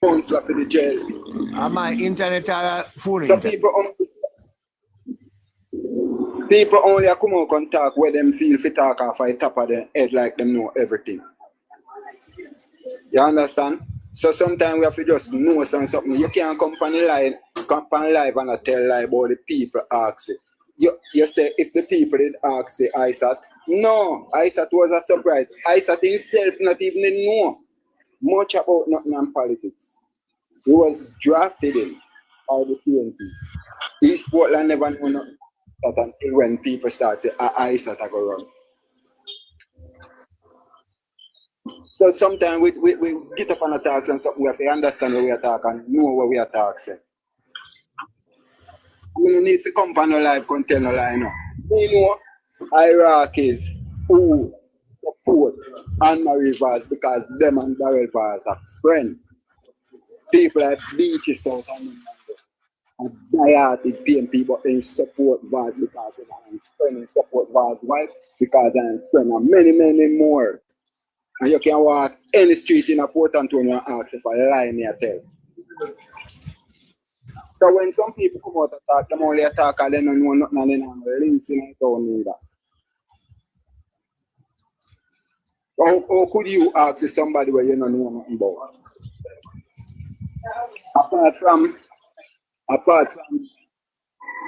counselor for the jail. Am I internet or phone? So people only come out and talk where them feel fit talk off the top of their head like them know everything. You understand? So sometimes we have to just know something. You can't come on live and tell lie about the people ask it. You say if the people did ask it, ISAT. No, ISAT was a surprise. ISAT himself not even know much about nothing in politics. He was drafted in by the PNP. East Portland never knew nothing until when people start to say, ISAT go wrong. So sometimes we get up on a talk and something we have to understand what we are talking and know what we are talking. We don't need to come on no live content no lie no. We know Iraqis who support Anne-Marie Vaz because them and Darrell Vaz are friends. People at beaches out and die-hearted PNP but they support Vaz because they are friends and support Vaz wife because they are friends and many more. And you can walk any street in a Port Antonio and ask if I lie me I tell. So when some people come out and talk, them only talk and they don't know nothing and they don't have links in it or neither. How could you ask somebody where you don't know nothing about? Apart from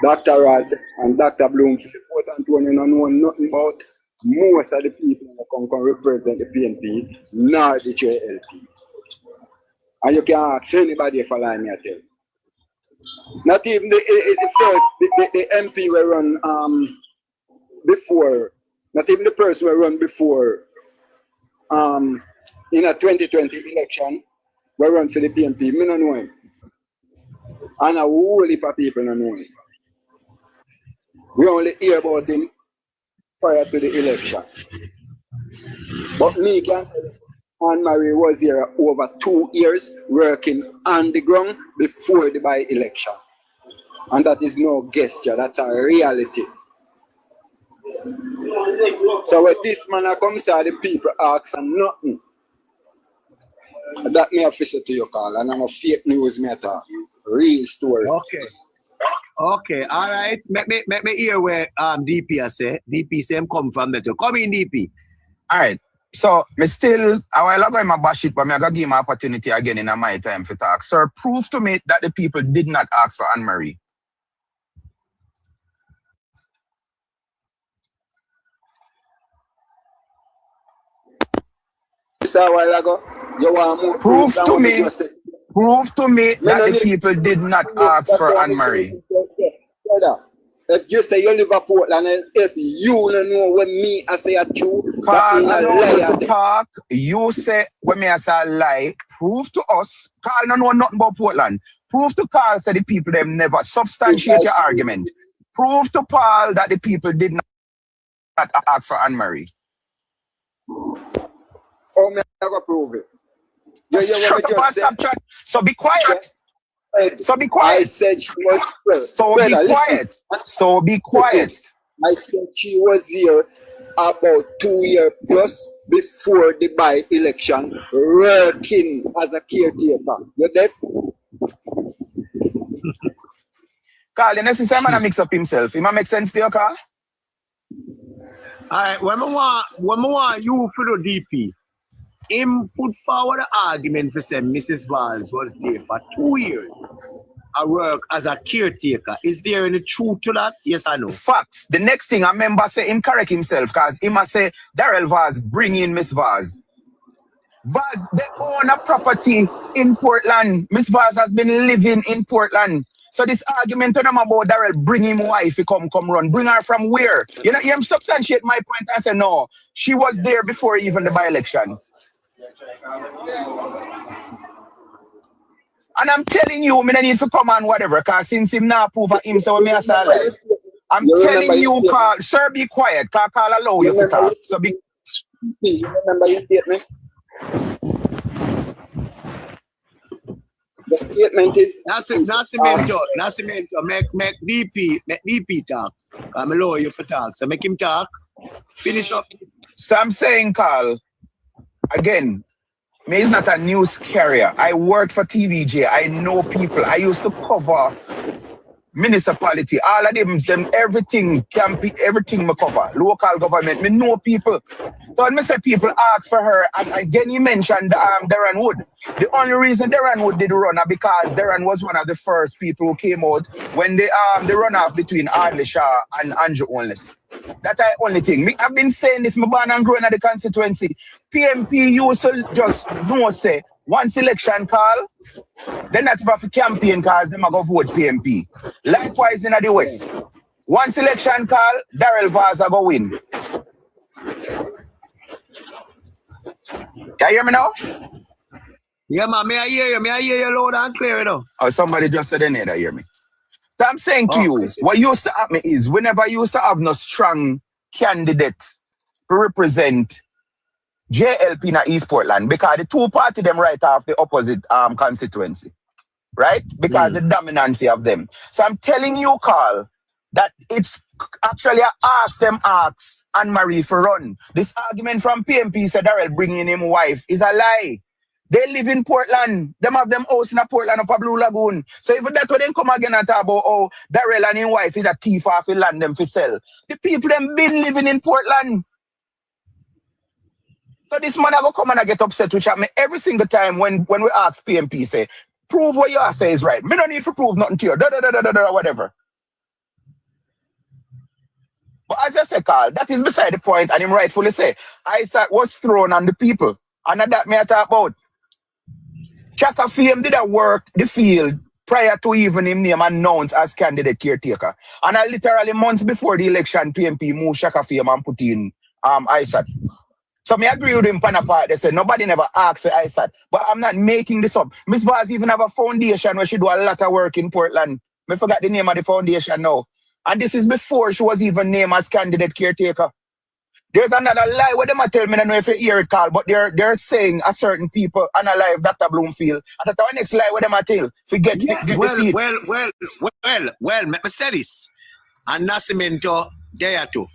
Dr. Rod and Dr. Bloomfield, Port Antonio don't know nothing about most of the people that come represent the PNP, nor the JLP. And you can ask anybody if I lie me I tell. Not even the MP were run before, not even the person were run before in a 2020 election were run for the PNP. Me don't know him. And a whole heap of people don't know him. We only hear about him prior to the election. But me can tell you, Anne-Marie was here over 2 years working on the ground before the by-election. And that is no gesture, that's a reality. So when this man comes here, the people ask nothing. That me have to say to you, Carl, and I'm a fake news matter. Real story. Okay, all right. Let me hear where DP say. DP say him come from better. Come in, DP. All right. So, me still, a while ago I'm a bash it, but I'm going to give him an opportunity again in my time for talk. Sir, prove to me that the people did not ask for Anne-Marie. A while ago, you want more prove to me that the people did not ask for Anne-Marie. If you say you live in Portland, and if you don't know what me I say at you, Carl, I know how to talk. You say when me I say a lie, prove to us. Carl don't know nothing about Portland. Prove to Carl that the people them never substantiate your argument. Prove to Paul that the people did not ask for Anne-Marie. Oh, me I go prove it. Shut up and stop chat. So be quiet. So be quiet. I said she was here. So be quiet. So be quiet. I said she was here about 2 years plus before the by-election, working as a caretaker. You deaf? Carl, the necessary man mix up himself. It might make sense to you, Carl? All right, when I want you for the DP, him put forward an argument for saying Mrs. Valls was there for 2 years. I work as a caretaker. Is there any truth to that? Yes or no? Facts. The next thing I remember say him correct himself because he must say Darrell Vaz bring in Miss Vaz. Vaz, they own a property in Portland. Miss Vaz has been living in Portland. So this argument to them about Darrell bring him wife, he come run. Bring her from where? You know, you substantiate my point and say no. She was there before even the by-election. And I'm telling you, I don't need to come on whatever, because since him not prove of him, so me I say like, I'm telling you, Carl, sir, be quiet, because Carl allow you to talk. So be... You remember your statement? The statement is... Nascimento, make DP talk. I'm allow you to talk, so make him talk. Finish up. So I'm saying, Carl, again, Me is not a news carrier. I worked for TVJ. I know people. I used to cover municipality. All of them everything can be everything me cover. Local government. Me know people. So when me say people ask for her, and again you mentioned Darren Wood. The only reason Darren Wood did run because Darren was one of the first people who came out when the runoff between Ardley Shaw and Andrew Onless. That's the only thing. I've been saying this, me born and growing at the constituency. PMP used to just know say once election call, then not have to campaign because them are going to vote PMP. Likewise in the West. Once election call, Darrell Vaz are going to win. Can you hear me now? Yeah, man, may I hear you? May I hear you loud and clear, you know? Oh, somebody just said they need to hear me. So I'm saying to you, what used to happen is whenever you used to have no strong candidates to represent JLP in East Portland, because the two party them right off the opposite constituency, right? Because the dominancy of them. So I'm telling you, Carl, that it's actually ask Anne-Marie for run. This argument from PMP said Darrell bringing him wife is a lie. They live in Portland. Them have them house in a Portland up a Blue Lagoon. So if that when them come again and talk about oh Darrell and his wife is a thief off the land them for sell. The people them been living in Portland. So this man will come and I get upset which me every single time when we ask PMP say, prove what you say is right. Me don't need to prove nothing to you. Whatever. But as I say, Carl, that is beside the point, and him rightfully say, Isaac was thrown on the people. And that me I talk about. Chaka Fame did a work the field prior to even him name announced as candidate caretaker. And I literally months before the election, PMP moved Chaka Fame and put in Isaac. So me agree with him on a part. They said nobody never asked for Isaac. But I'm not making this up. Miss Vaz even have a foundation where she do a lot of work in Portland. Me forgot the name of the foundation now. And this is before she was even named as candidate caretaker. There's another lie where them tell me, I don't know if you hear it, Carl, but they're saying a certain people analyze Dr. Bloomfield. And that's the next lie where them tell. Forget the seat. Well, let me say this. And Nascimento, there too.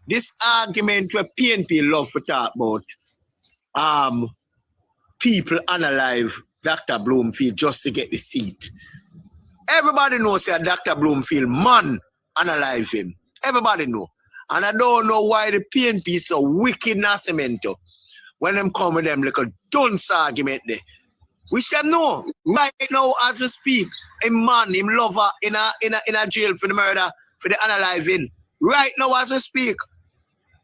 This argument where PNP love to talk about people unalive Dr. Bloomfield just to get the seat. Everybody knows that Dr. Bloomfield, man, unalive him. Everybody know. And I don't know why the PNP so wicked Nascimento when them come with them like a dunce argument there. We should know right now as we speak, a man, him lover in a jail for the murder, for the unaliving. Right now as we speak.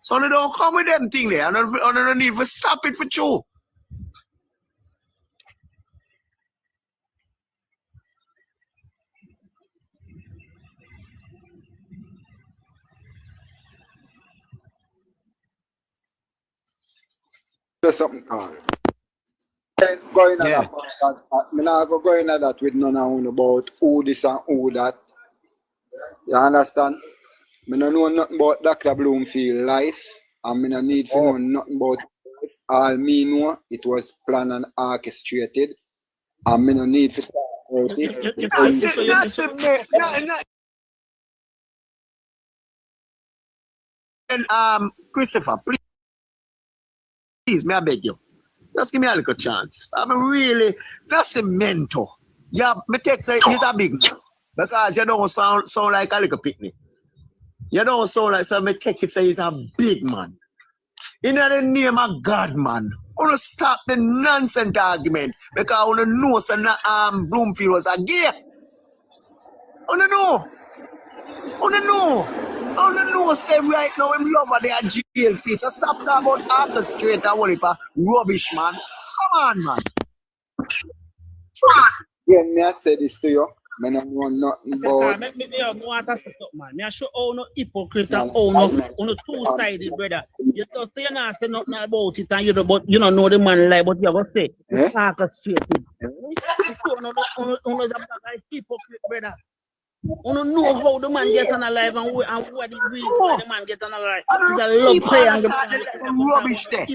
So they don't come with them thing there. And I don't need to stop it for you. There's something on. Going at that, I'm not going at that with none of about who this and who that. You understand? I don't know nothing about Dr. Bloomfield life, and I don't need to know nothing about life. All me know, it was planned and orchestrated, and I don't need to talk about it. And Christopher, please, may I beg you? Just give me a little chance. I'm really, that's a mentor. Yeah, me take say he's a big man. Because you don't sound like a little picnic. You don't sound like so me take it say he's a big man. In the name of God, man. I want to stop the nonsense argument because I want to know so Bloomfield was a gay. I want to know. I want to know, say right now, him love they are jail feet. So stop talking about orchestrate and all it rubbish, man. Come on, man. Yeah, me I say this to you. I don't know nothing about. Me I show all no hypocrite and all no two-sided, brother. You just say not say nothing about it and you don't know the man like, but you go say orchestrated. Uno hypocrite, brother. You don't know how the man gets on alive and what it means when the man gets on alive. It's a love play and the rubbish there.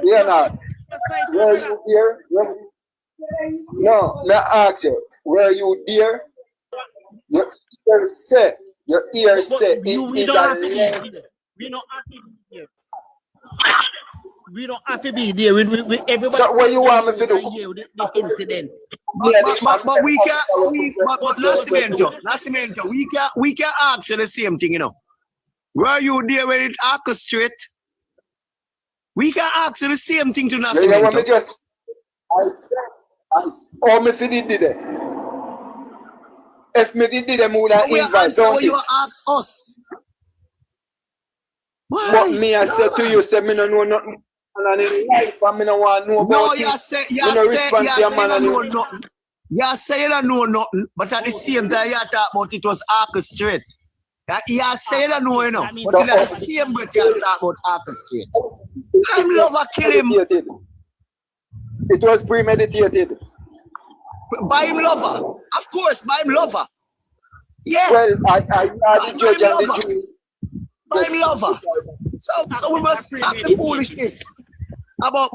Yeah, now, were you there? No, me ask you, were you there? Your ear say, it is a lie. We don't have to be here. we don't have to be there with everybody. So what you want me to do? Here with the incident. But we can't. But Nascimento, we can ask you the same thing, you know. Were you there when it orchestrate? We can ask you the same thing to Nascimento. You know what me just? Oh, me fi did it. If me did it, me would have invite. Don't you ask us? Why? But me I said to you, say me no know nothing. And in life, I me no want to know about it. You say you don't know nothing, but at the same time you talk about it was orchestrate. You say you don't know, you know, but at the same time you talk about orchestrate. I'm lover kill him. It was premeditated. By him lover. Of course, by him lover. Yeah. Well, I are the judge and the jury. By him lover. So we must stop the foolishness. About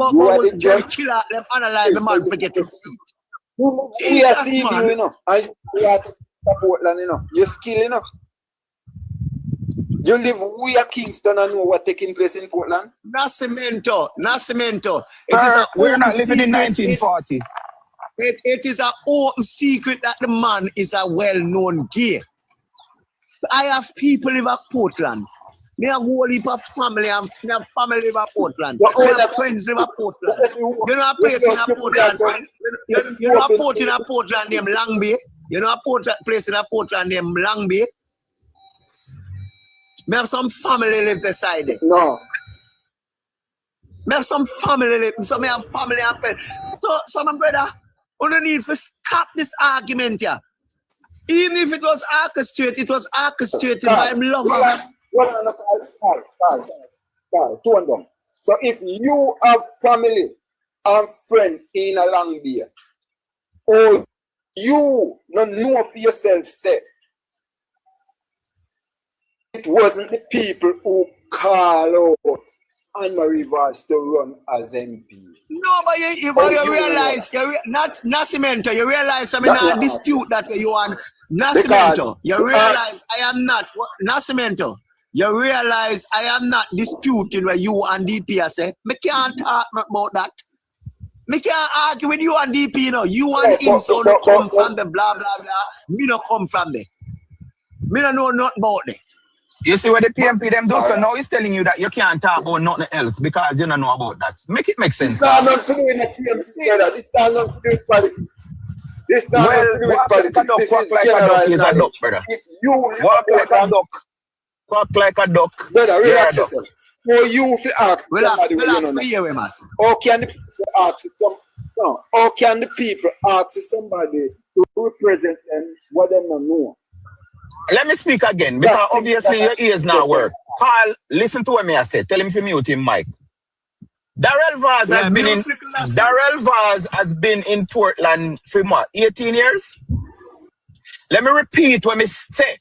just kill out them, analyze the man for getting seat. We are seeing you, you know. I are Portland, you know. You're skill, you know. You live we are Kingston and know what taking place in Portland. Nascimento. We're not living in 1940. It is an open secret that the man is a well-known gay. I have people live at Portland. Me have whole heap of family and me have family live at Portland. Me have friends live at Portland. You know a place in a Portland. You know a port in a Portland named Long Bay. You know a place in a Portland named Long Bay. Me have some family live beside it. No. Me have some family live. So me have family and friends. So my brother, we don't need to stop this argument here. Even if it was orchestrated by him lover. So if you have family and friends in a Long Bay, or you don't know for yourself, say, it wasn't the people who call out Anne-Marie Vaz to run as MP. No, but you realize, not Nascimento, you realize I mean not dispute that you are Nascimento. You realize I am not Nascimento. You realize I am not disputing where you and DP are say. Me can't talk about that. Me can't argue with you and DP, you know. You and him so don't come from the blah blah blah. Me not come from there. Me don't know nothing about it. You see what the PMP them do, so now he's telling you that you can't talk about nothing else because you don't know about that. Make it make sense. This not nothing to do with the PMP, brother. This not nothing to do with politics. This not nothing to do with politics. This is general knowledge. If you walk like a duck, quack like a duck. Brother, relax yourself. No, you fi ask. Relax for you, master. How can the people ask how can the people ask somebody to represent them what they don't know? Let me speak again, because obviously your ears now work. Paul, listen to what me I said. Tell him to mute him, Mike. Darrell Vaz has been in Portland for what, 18 years? Let me repeat what me say.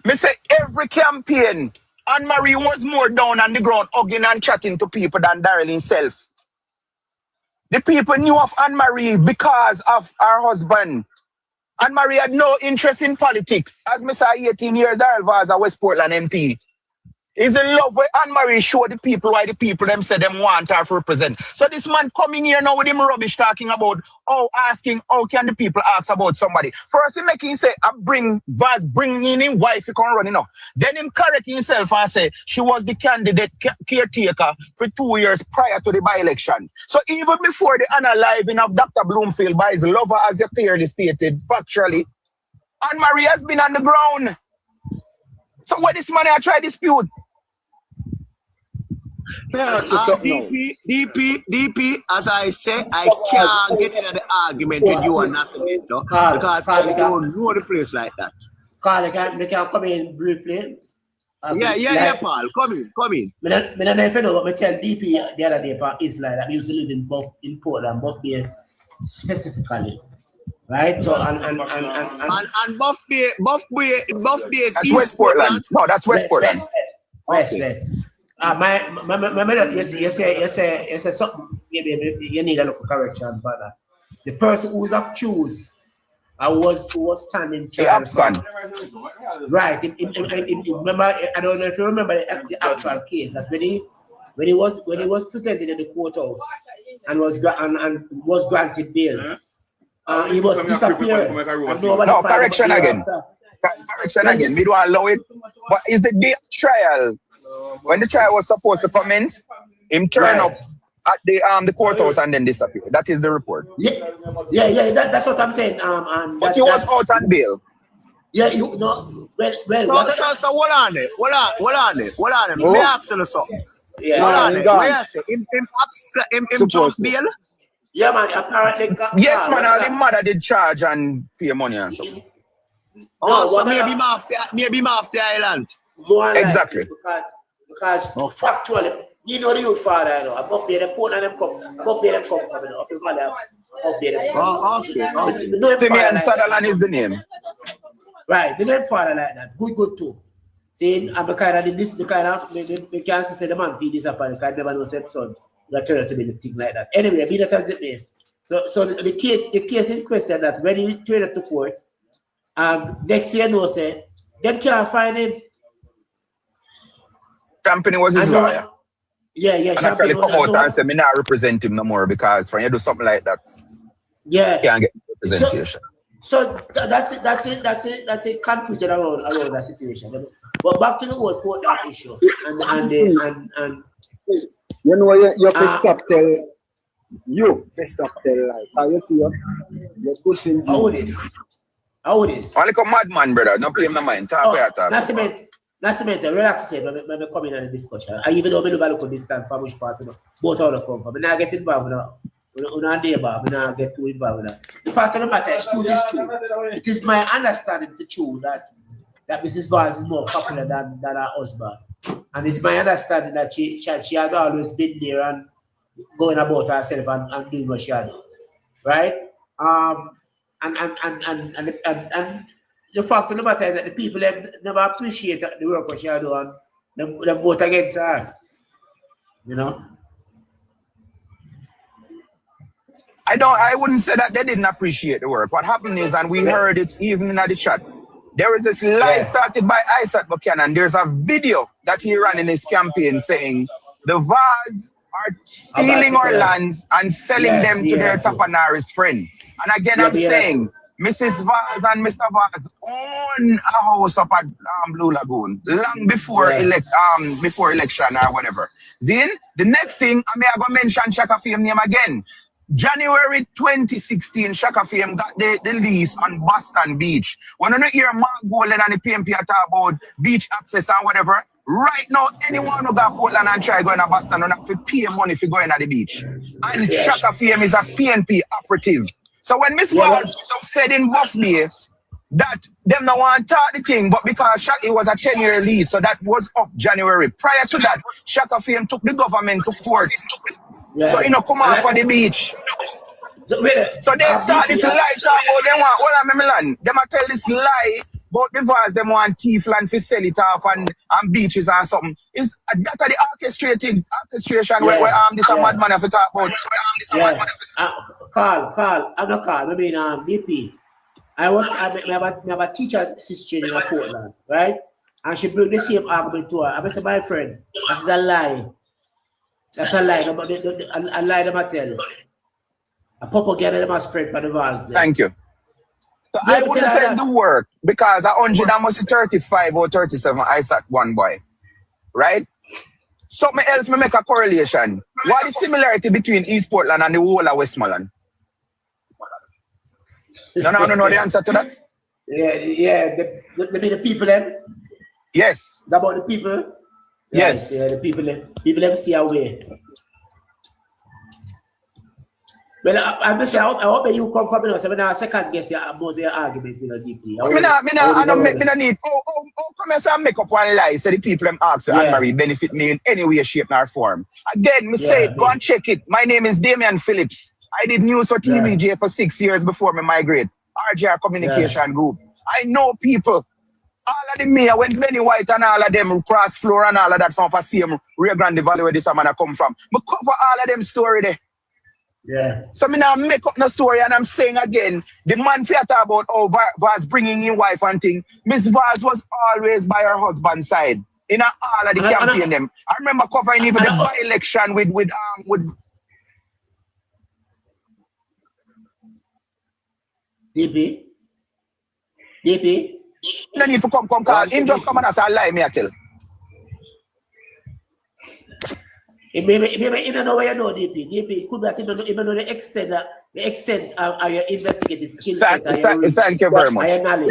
Me say every campaign, Anne-Marie was more down on the ground hugging and chatting to people than Darrell himself. The people knew of Anne-Marie because of her husband. Anne-Marie had no interest in politics. As me say, 18 years, Darrell Vaz a West Portland MP. Is the love where Anne-Marie show the people why the people them say them want her to represent. So this man coming here now with him rubbish talking about, asking, how can the people ask about somebody? First he making say, I bring Vaz, bring in him wife, he can run, you know. Then him correct himself and say, she was the candidate caretaker for 2 years prior to the by-election. So even before the unaliving of Dr. Bloomfield by his lover, as you clearly stated, factually, Anne-Marie has been on the ground. So what this man I try dispute? DP, as I say, I can't get into the argument with you and Nascimento because I don't know the place like that. Carl, they can come in briefly. Yeah, Paul, come in. I don't know if you know, but I tell DP the other day about Israel that he used to live in Portland, both there specifically. Right? So and Buff Bay is that's West Portland. No, that's West Portland. West. My you say something. Maybe you need a little correction, but the person who's accused was standing The trial. abscond. Right. Remember, I don't know if you remember the actual case that when he was presented in the courthouse and was granted bail, he was disappeared. No, correction again. Correction again. We don't allow it. But is the day of trial, when the trial was supposed to commence, him turn up at the courthouse and then disappear. That is the report. Yeah. That's what I'm saying. But he was out on bail. Yeah, you know. So hold on there. Hold on. Oh. Me ask you something. Yeah. Hold on there. Where I say him jump bail? Yeah, man. Apparently. Yes, man. All the mother did charge and pay money and something. So maybe him off the island. More Exactly. Because factually, you know the youth father, you know. Above there, the port and them come. Above there, them come. Above there, them come. Okay. Timmy and Sutherland is the name. Right, the name father like that. Good too. Saying, I'm the kind of they can't say the man feed disappointed because never know his son. That turn out to be the thing like that. Anyway, be that as it may. So the case in question that when he turned up to court, next year no say, them can't find him. Company was his lawyer. Yeah. And actually come out and say, me not represent him no more because when you do something like that, you can't get representation. So that's it. Confusion around that situation. But back to the whole court issue and you know you stop tell like how you see your pushing. How it is. Only come madman, brother. No play my mind. Talk. That's the matter. Relax when we come in on the discussion. I even though we look at this time for which part, both all the come from. We not get involved now. We not there, but we not get too involved now. The fact of the matter is true. It is my understanding to true that Mrs. Vaz is more popular than her husband. And it's my understanding that she has always been there and going about herself and doing what she had. Right? And the fact of the matter is that the people never appreciate the work that she had done. They vote against her. You know? I wouldn't say that they didn't appreciate the work. What happened is, and we heard it even in the chat, there is this lie started by Isaac Buchanan. There's a video that he ran in his campaign saying the Vaz are stealing our lands and selling them to their Tapanaris friend. And again, I'm saying, Mrs. Vaz and Mr. Vaz own a house up at Blue Lagoon long before before election or whatever. Then the next thing, I going to mention Shaka Fame name again. January 2016, Shaka Fame got the lease on Boston Beach. When you hear Mark Golden and the PMP talk about beach access and whatever, right now, anyone who got Portland and try going to Boston don't have to pay money for going to the beach. And Shaka Fame is a PNP operative. So when Miss Vaz said in Buff Bay that them no want to talk the thing, but because it was a 10-year lease, so that was up January. Prior to that, Shaka Fame took the government to court. So come out for the beach. So they start this lie talk about them want. Hold on, Milan. Them a tell this lie about the Vaz them want thief land for sell it off and beaches and something. Is that the orchestration where this a madman have to talk about? Carl, I'm not Carl. I mean, BP. I have a teacher sister in Portland, right? And she brought the same argument to her. I said, my friend, that's a lie. That's a lie. A lie them I tell. A propaganda them I spread by the Vaz. Thank you. So I wouldn't say it's the work because 135 or 37 Isaac one boy, right? Something else may make a correlation. What is the similarity between East Portland and the whole of Westmoreland? No, the answer to that? Yeah. The people them? Yes. About the people? Yes. Yeah, the people them stay away. Well, I hope you come from when I second guess most of your argument, deeply. I don't need. Come here and make up one lie so the people them ask Anne-Marie benefit me in any way, shape, or form. Again, say it, go and check it. My name is Damian Phillips. I did news for TVJ for 6 years before me migrate. RJR Communication Group. I know people. All of the mayor, when Benny White and all of them cross floor and all of that from the same Rio Grande Valley where this man come from. But cover all of them story there. Yeah. So me now make up no story and I'm saying again, the man theater about how Vaz bringing in wife and thing. Miss Vaz was always by her husband's side in all of the campaign them. I remember covering even the by-election with DP. DP. no need to come call. Him just come and say lie me I tell. It may know where you know DP. DP could be that even know the extent of your investigative skills. Thank you very much.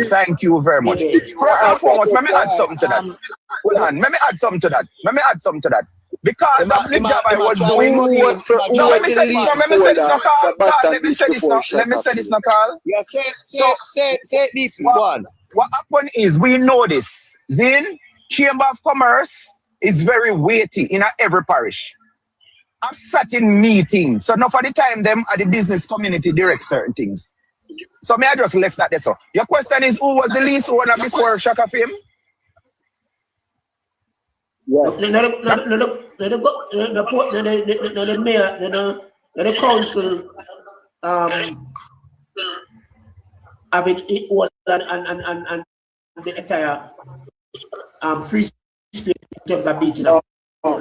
Thank you very much. First and foremost, let me add something to that. Hold on, let me add something to that. Because of the job I was doing. No, let me say this now, Carl. Yeah, say this one. What happened is we know this. Zin, Chamber of Commerce is very weighty in every parish. I've sat in meetings. So now for the time them at the business community direct certain things. So me I just left that there. So your question is who was the lease owner before Shaka Fame? The mayor, the council, having it all and the entire free space in terms of beach. No. You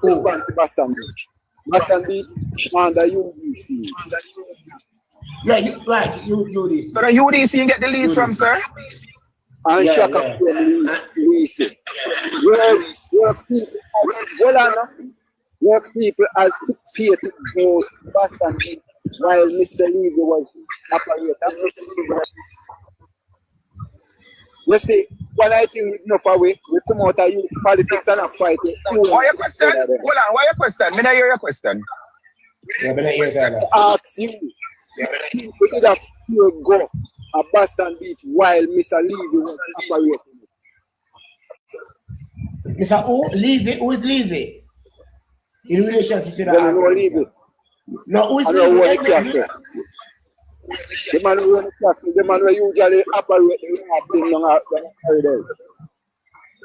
respond to Boston Beach. Boston Beach under UDC. Yeah, right. You this. So the UDC get the lease from, sir? And Shaka lease it. Work people as to pay to go to Boston Beach while Mr. Levy was operator. You see, when I think enough away, we come out of youth politics and fight it. Why your question? Hold on, why your question? Me not hear your question. Yeah, but I hear that. Ask you. We did have to go at Boston Beach while Mr. Levy was operating. Mr. Who is Levy? In relationship to Levy. No, who is Levy? The man who usually operate in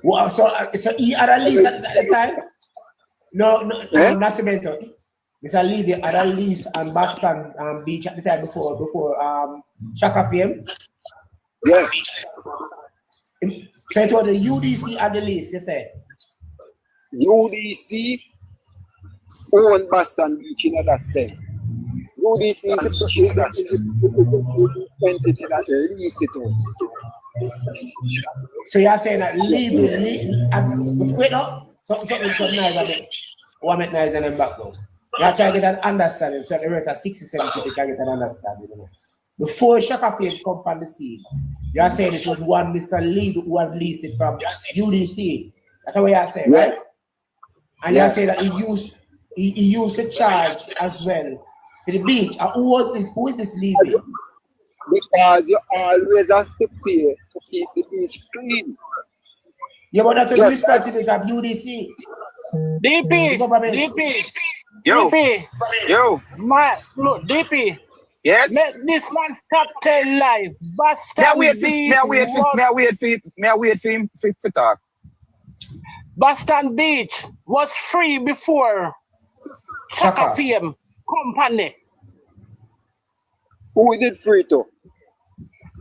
Wow, so he had a lease at the time? No, not Cemento. Mr. Levy had a lease on Boston Beach at the time before Shaka Fame. Yeah. So it was the UDC at the lease, you said? UDC owned Boston Beach in that sense. UDC is the entity that lease it on. So you're saying that wait up, something nice about it. What make nice in the background? You're trying to get an understanding, so the rest of 67 people can get an understanding. Before Shaka Fame come on the scene, you're saying it was one Mr. Lee who had leased it from UDC. That's what you're saying, right? And you're saying that he used to charge as well for the beach. And who is this Levy? Because you always have to pay to keep the beach clean. Yeah, but that's the responsibility of UDC. DP. Yo. Look, DP. Yes. Make this man stop telling lies. May I wait for him to talk? Boston Beach was free before Shaka Fame company. Who did free to?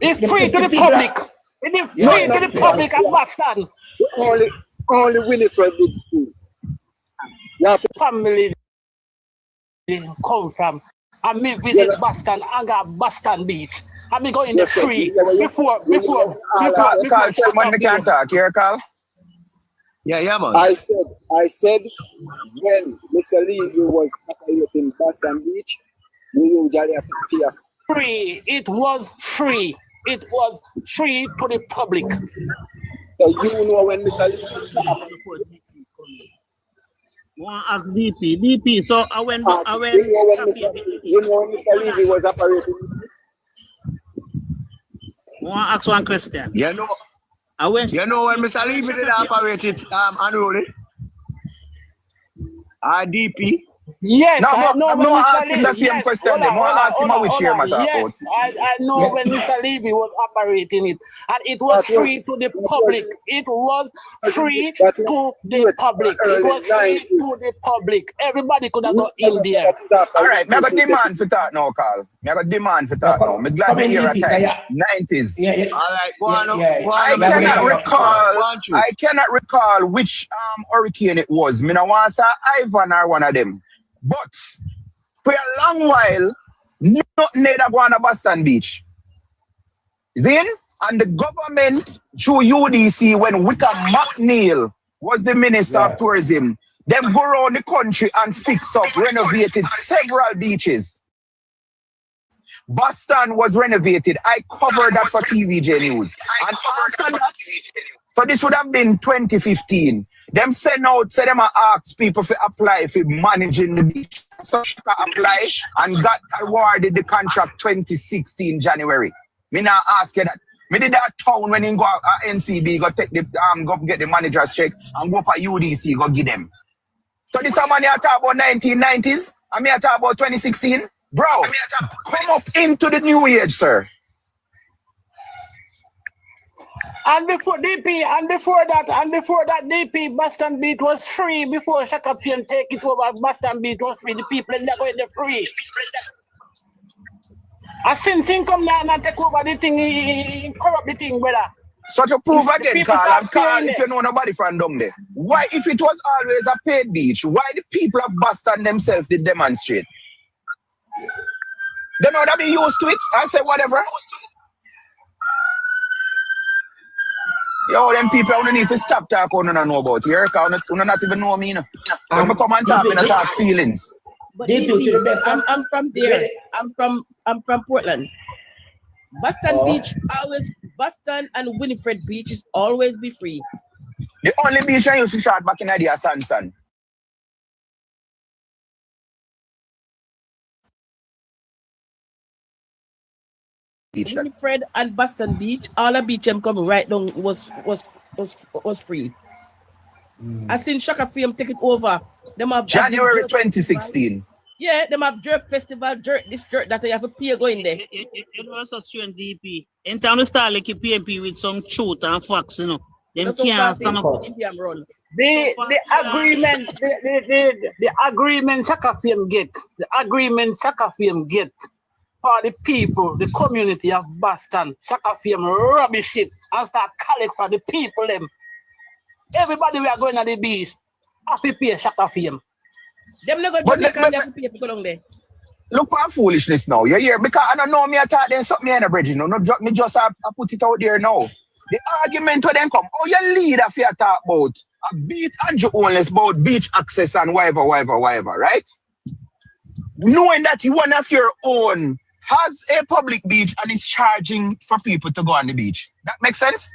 It's free to the public. It's free to the public at Boston. Only Winifred did free. Family come from. And me visit Boston and got Boston Beach. And me go in the free before. Carl, tell me we can't talk here, Carl. Yeah, man. I said when Mr. Levy was operating Boston Beach, we usually have to pay. Free. It was free. It was free to the public. So you know when Mr. Levy was operating. One ask DP. So when you know when Mr. Levy was operating. One ask one question. You know when Mr. Levy did operate it unruly. DP. Yes, No, I know I'm when not Mr. asking the Levy. same Yes, question. hold Them. on, I hold on, ask him hold on, which hold year on. matter about. Yes, I know Yeah. when Mr. Levy was operating it, and it was That was, free to the that public. was, It was free that to the was public. It early was free 90s. to the public. Everybody could have We got in never said there. that is after All right, me I got UDC take demand it. for that now, Carl. Me I got demand for Yeah, that now. Me glad come me in, hear a DP. time. Yeah, 90s. yeah, yeah, All right, go yeah, on, yeah. go on, I Yeah, cannot yeah. recall. go on, Chief. I cannot recall which hurricane it was. Me no want to say Ivan or one of them. But for a long while, nothing never go on a Boston Beach. Then, and the government through UDC, when Wickham McNeil was the Minister of Yeah. Tourism, them go around the country and fix up, renovated several beaches. Boston was renovated. I covered that for TVJ News. And after that, so this would have been 2015. Them send out, say them ask people to apply for managing the beach. So Shaka apply and got awarded the contract 2016 January. Me not ask you that. Me did that town when he go NCB, go take the go get the manager's check and go for UDC, go give them. So this man here talk about 1990s, and me talk about 2016. Bro, come up into the new age, sir. And before that, DP, Boston Beach was free. Before Shaka Fiam take it over, Boston Beach was free. The people in there going there free. I seen thing come down and take over the thing, he corrupt the thing, brother. So to prove The again, people Carl, start and Carl, paying if you know nobody from down there, why, if it was always a paid beach, why the people of Boston themselves did demonstrate? They know that be used to it. I say whatever. Yo, them people don't need to stop talking on know about here, because you not even know me. When me come and talk, me not talk feelings. But They do to the DP, best. I'm from there. I'm from Portland. Boston Beach always Boston and Winifred Beach is always be free. The only beach I used to shot back in the day is Sansan. Beach that. Winifred and Boston Beach, all the beach them coming right down was free. I seen Shaka Fiam take it over. Them have January this jerk 2016. Yeah, them have jerk festival, jerk that they have a peer going there. It was a strange DP. In town, start like a PMP with some truth and facts, you know. Them can't stand up. The agreement Shaka Fiam get, for the people, the community of Boston, Shaka Fiam rubbish it and start collect for the people them. Everybody we are going to the beach, have to pay Shaka Fiam. Them not go Jamaica, they have to pay to go down there. Look at foolishness now. You hear? Because I don't know me attack them something in the bridge, you know. No, me just I put it out there now. The argument to them come, oh, your leader if you talk about a beat Andrew Onless about beach access and whatever, right? Knowing that one of your own has a public beach and is charging for people to go on the beach. That makes sense?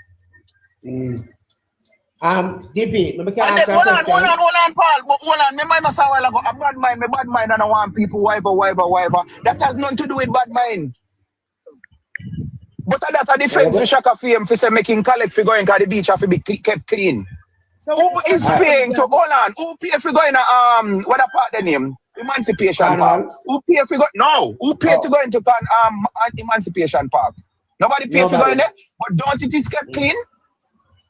DP, maybe can And then, hold on, Paul. But hold on, me mind a while ago, a bad mind, and I want people, whatever. That has nothing to do with bad mind. But that's a defense for Shaka Fiam for say making collect for going to the beach have to be kept clean. So who is paying to hold on? Who pay for going to what part the name? Emancipation Park. Who pay for go? No, who pay to go into Emancipation Park? Nobody pay for going there. But don't it is kept clean?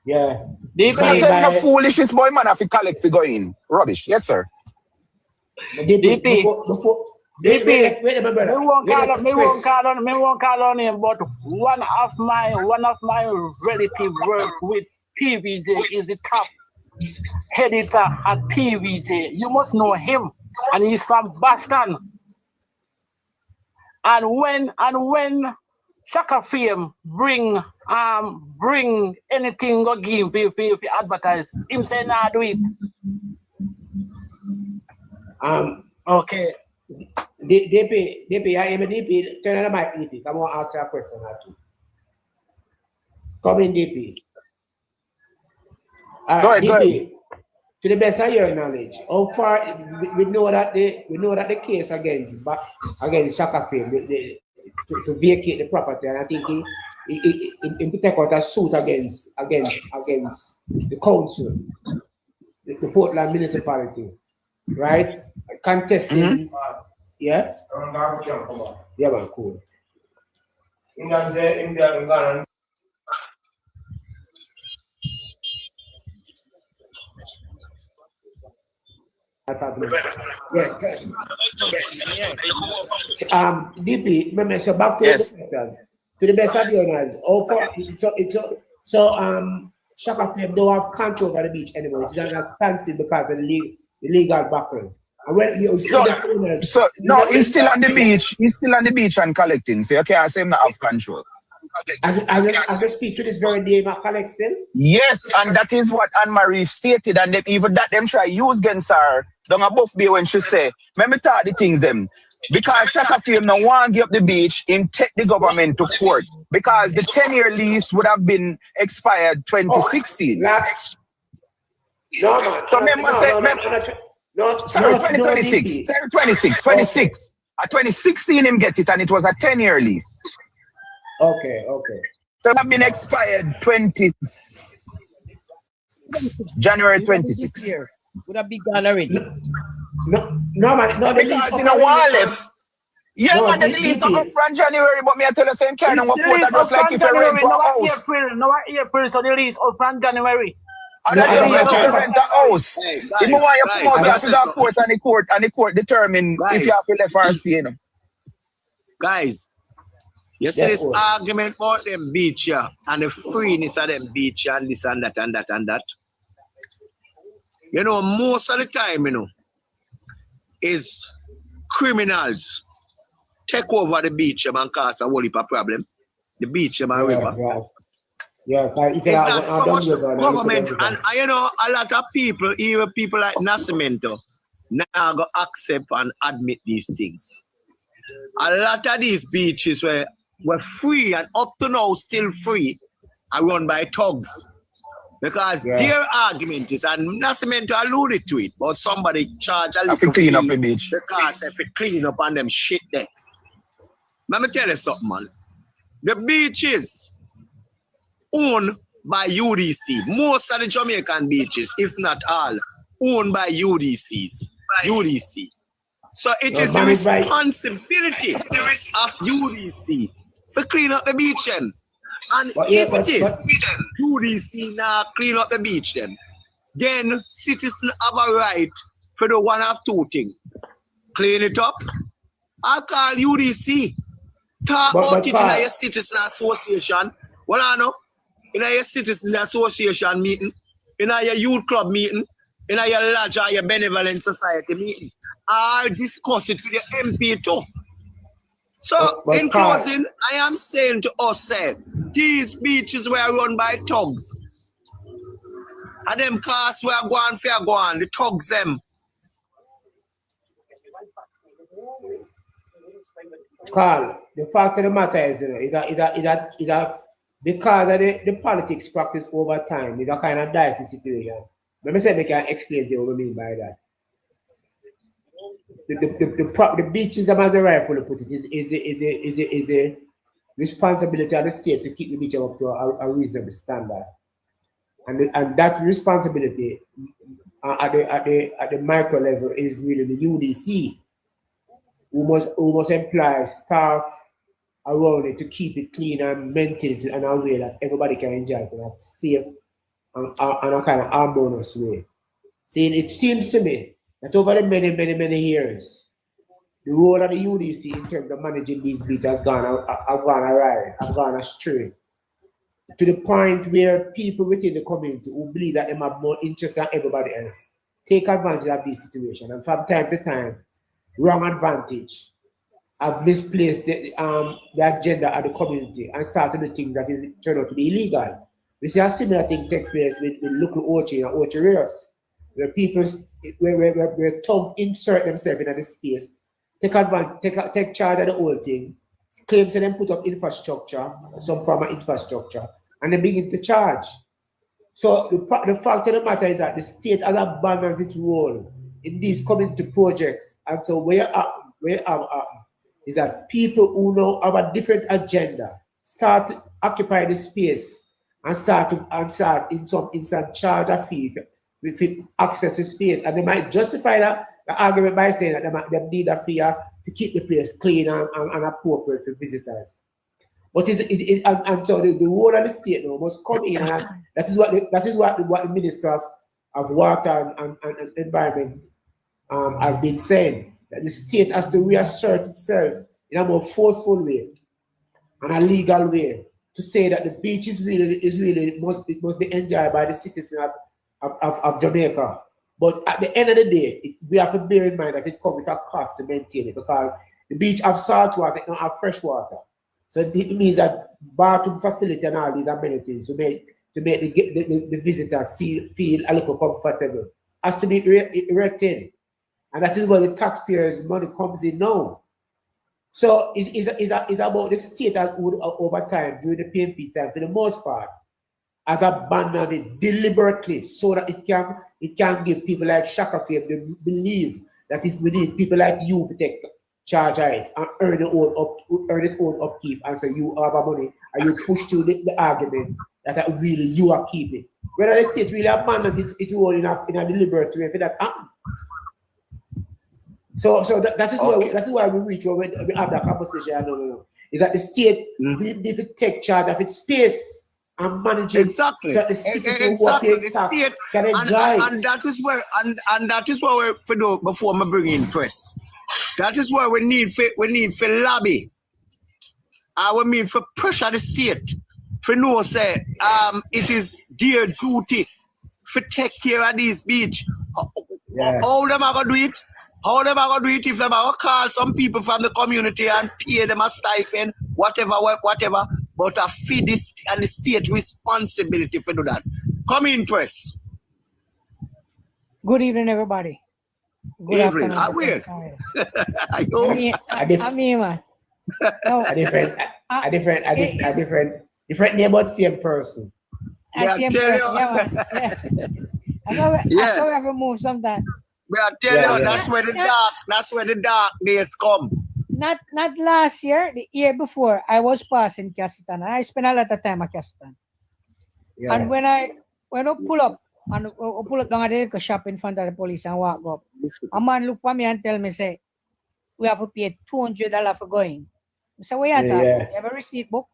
Yeah. You can't tell me no foolishness, boy, man. Have to collect for going rubbish. Yes, sir. DP. Wait, my brother. Me won't call on him, but one of my relatives work with PVJ, is the top editor at PVJ. You must know him, and he's from Boston. And when Shaka Fiam bring anything go give for advertise, him say nah do it. Okay. DP, I am a DP. Turn on the mic, DP. Come on, answer a question or two. Come in, DP. Go ahead. To the best of your knowledge, how far we know that the case against Shaka Fiam to vacate the property, and I think he take out a suit against the council, the Portland municipality, right? contesting. Yeah? Yeah, man, cool. Yes. DP, remember, so back to Yes. the best of your knowledge. So Shaka Fame don't have control over the beach anymore. It's just a standstill because of the legal background. And when you So no, he's still on the beach. He's still on the beach and collecting. So you can't say him not have control. As I speak to this very day, my collect still? Yes, and that is what Anne-Marie stated, and even that them try use against her down above be when she say, let me talk the things them. Because Shaka Fame now want to give up the beach, him take the government to court. Because the 10-year lease would have been expired 2016. No, man. So remember sorry, 2026. Sorry, 26. At 2016 him get it, and it was a 10-year lease. Okay. So it have been expired January 26. Would have been gone already. No, man. No, Because in a while left. Yeah, man, the lease not up from January, but me I tell the same kind of report just like if you rent a house. April, so the lease up from January. And then you rent a house. If you want you come out, you have to go to court and the court determine if you have to left or stay. You know. Guys, you see this argument about them beach here and the freeness of them beach and this and that and that and that. You know, most of the time, you know, is criminals take over the beach and cause a whole heap of problem. The beach and river. Yeah, it's not so much government, and you know, a lot of people, even people like Nascimento, now go accept and admit these things. A lot of these beaches were free and up to now still free are run by thugs. Because their argument is, and Nascimento alluded to it, but somebody charge a little clean up the beach. Because if it clean up on them shit there. Let me tell you something, man. The beaches owned by UDC. Most of the Jamaican beaches, if not all, owned by UDCs. UDC. So it is the responsibility of UDC to clean up the beach then. And if it is UDC now clean up the beach then citizens have a right for the one of two things. Clean it up. I call UDC. Talk about it in your citizen association. Well, I know. In your citizen association meeting, in your youth club meeting, in your lodge or your benevolent society meeting. I discuss it with your MP too. So, in closing, I am saying to us, these beaches were run by thugs. And them cars were going fair going, the thugs them. Carl, the fact of the matter is, you know, because of the politics practiced over time, it's a kind of dicey situation. Let me say, I can explain to you what I mean by that. The beaches, as a rightfully put it, is a responsibility of the state to keep the beach up to a reasonable standard, and that responsibility at the micro level is really the UDC, who must employ staff around it to keep it clean and maintain it in a way that everybody can enjoy it in a safe and a kind of harmonious way. See, it seems to me that over the many years, the role of the UDC in terms of managing these beats has gone awry, has gone astray, to the point where people within the community who believe that they have more interest than everybody else take advantage of this situation, and from time to time, wrong advantage, have misplaced the agenda of the community and started the things that is turned out to be illegal. We see a similar thing take place with local Ochi and Ochi Rios, where people, where thugs insert themselves in this space, take advantage, take charge of the whole thing, claim to them put up infrastructure, some form of infrastructure, and they begin to charge. So the fact of the matter is that the state has abandoned its role in these community projects, and so where is that people who now have a different agenda start to occupy the space and start in some instance charge a fee if it access the space, and they might justify that the argument by saying that them need a fear to keep the place clean and appropriate for visitors. But and so the whole of the state now must come in, and that is what the Minister of Water and Environment has been saying, that the state has to reassert itself in a more forceful way and a legal way to say that the beach is really must be enjoyed by the citizens of Jamaica. But at the end of the day, we have to bear in mind that it comes with a cost to maintain it, because the beach have salt water, it don't have fresh water. So it means that bathroom facility and all these amenities to make the visitors feel a little comfortable has to be erected. And that is where the taxpayers' money comes in now. So it's about the state as over time, during the PNP time, for the most part, has abandoned it deliberately so that it can give people like Shaka Fame the believe that we need people like you to take charge of it and earn its own upkeep. And so you have a money and you push through the argument that really you are keeping. Whether the state really abandoned it all in a deliberate way for that happen. So that is why we reach where we have that conversation. No. Is that the state will need to take charge of its space and manage it. Exactly. So that the citizens who are paying tax can enjoy it. And that is where we do before we bring in press. That is where we need for lobby. We need for pressure the state. For no say it is their duty to take care of these beach. How them are gonna do it? How them are gonna do it if they are gonna call some people from the community and pay them a stipend, whatever, but a feed this and the state responsibility for do that. Come in, press. Good evening, everybody. Good Evening. afternoon. I'm here, man. No, A different name, but same person. Same person, yeah, man. I saw every move sometimes. I tell you, that's where the dark days come. Not last year, the year before, I was passing Cassitan. I spent a lot of time at Cassitan. Yeah. And when I pull up down at the shop in front of the police and walk up, a man look for me and tell me, say, we have to pay $200 for going. I say, what you talking? You have a receipt book?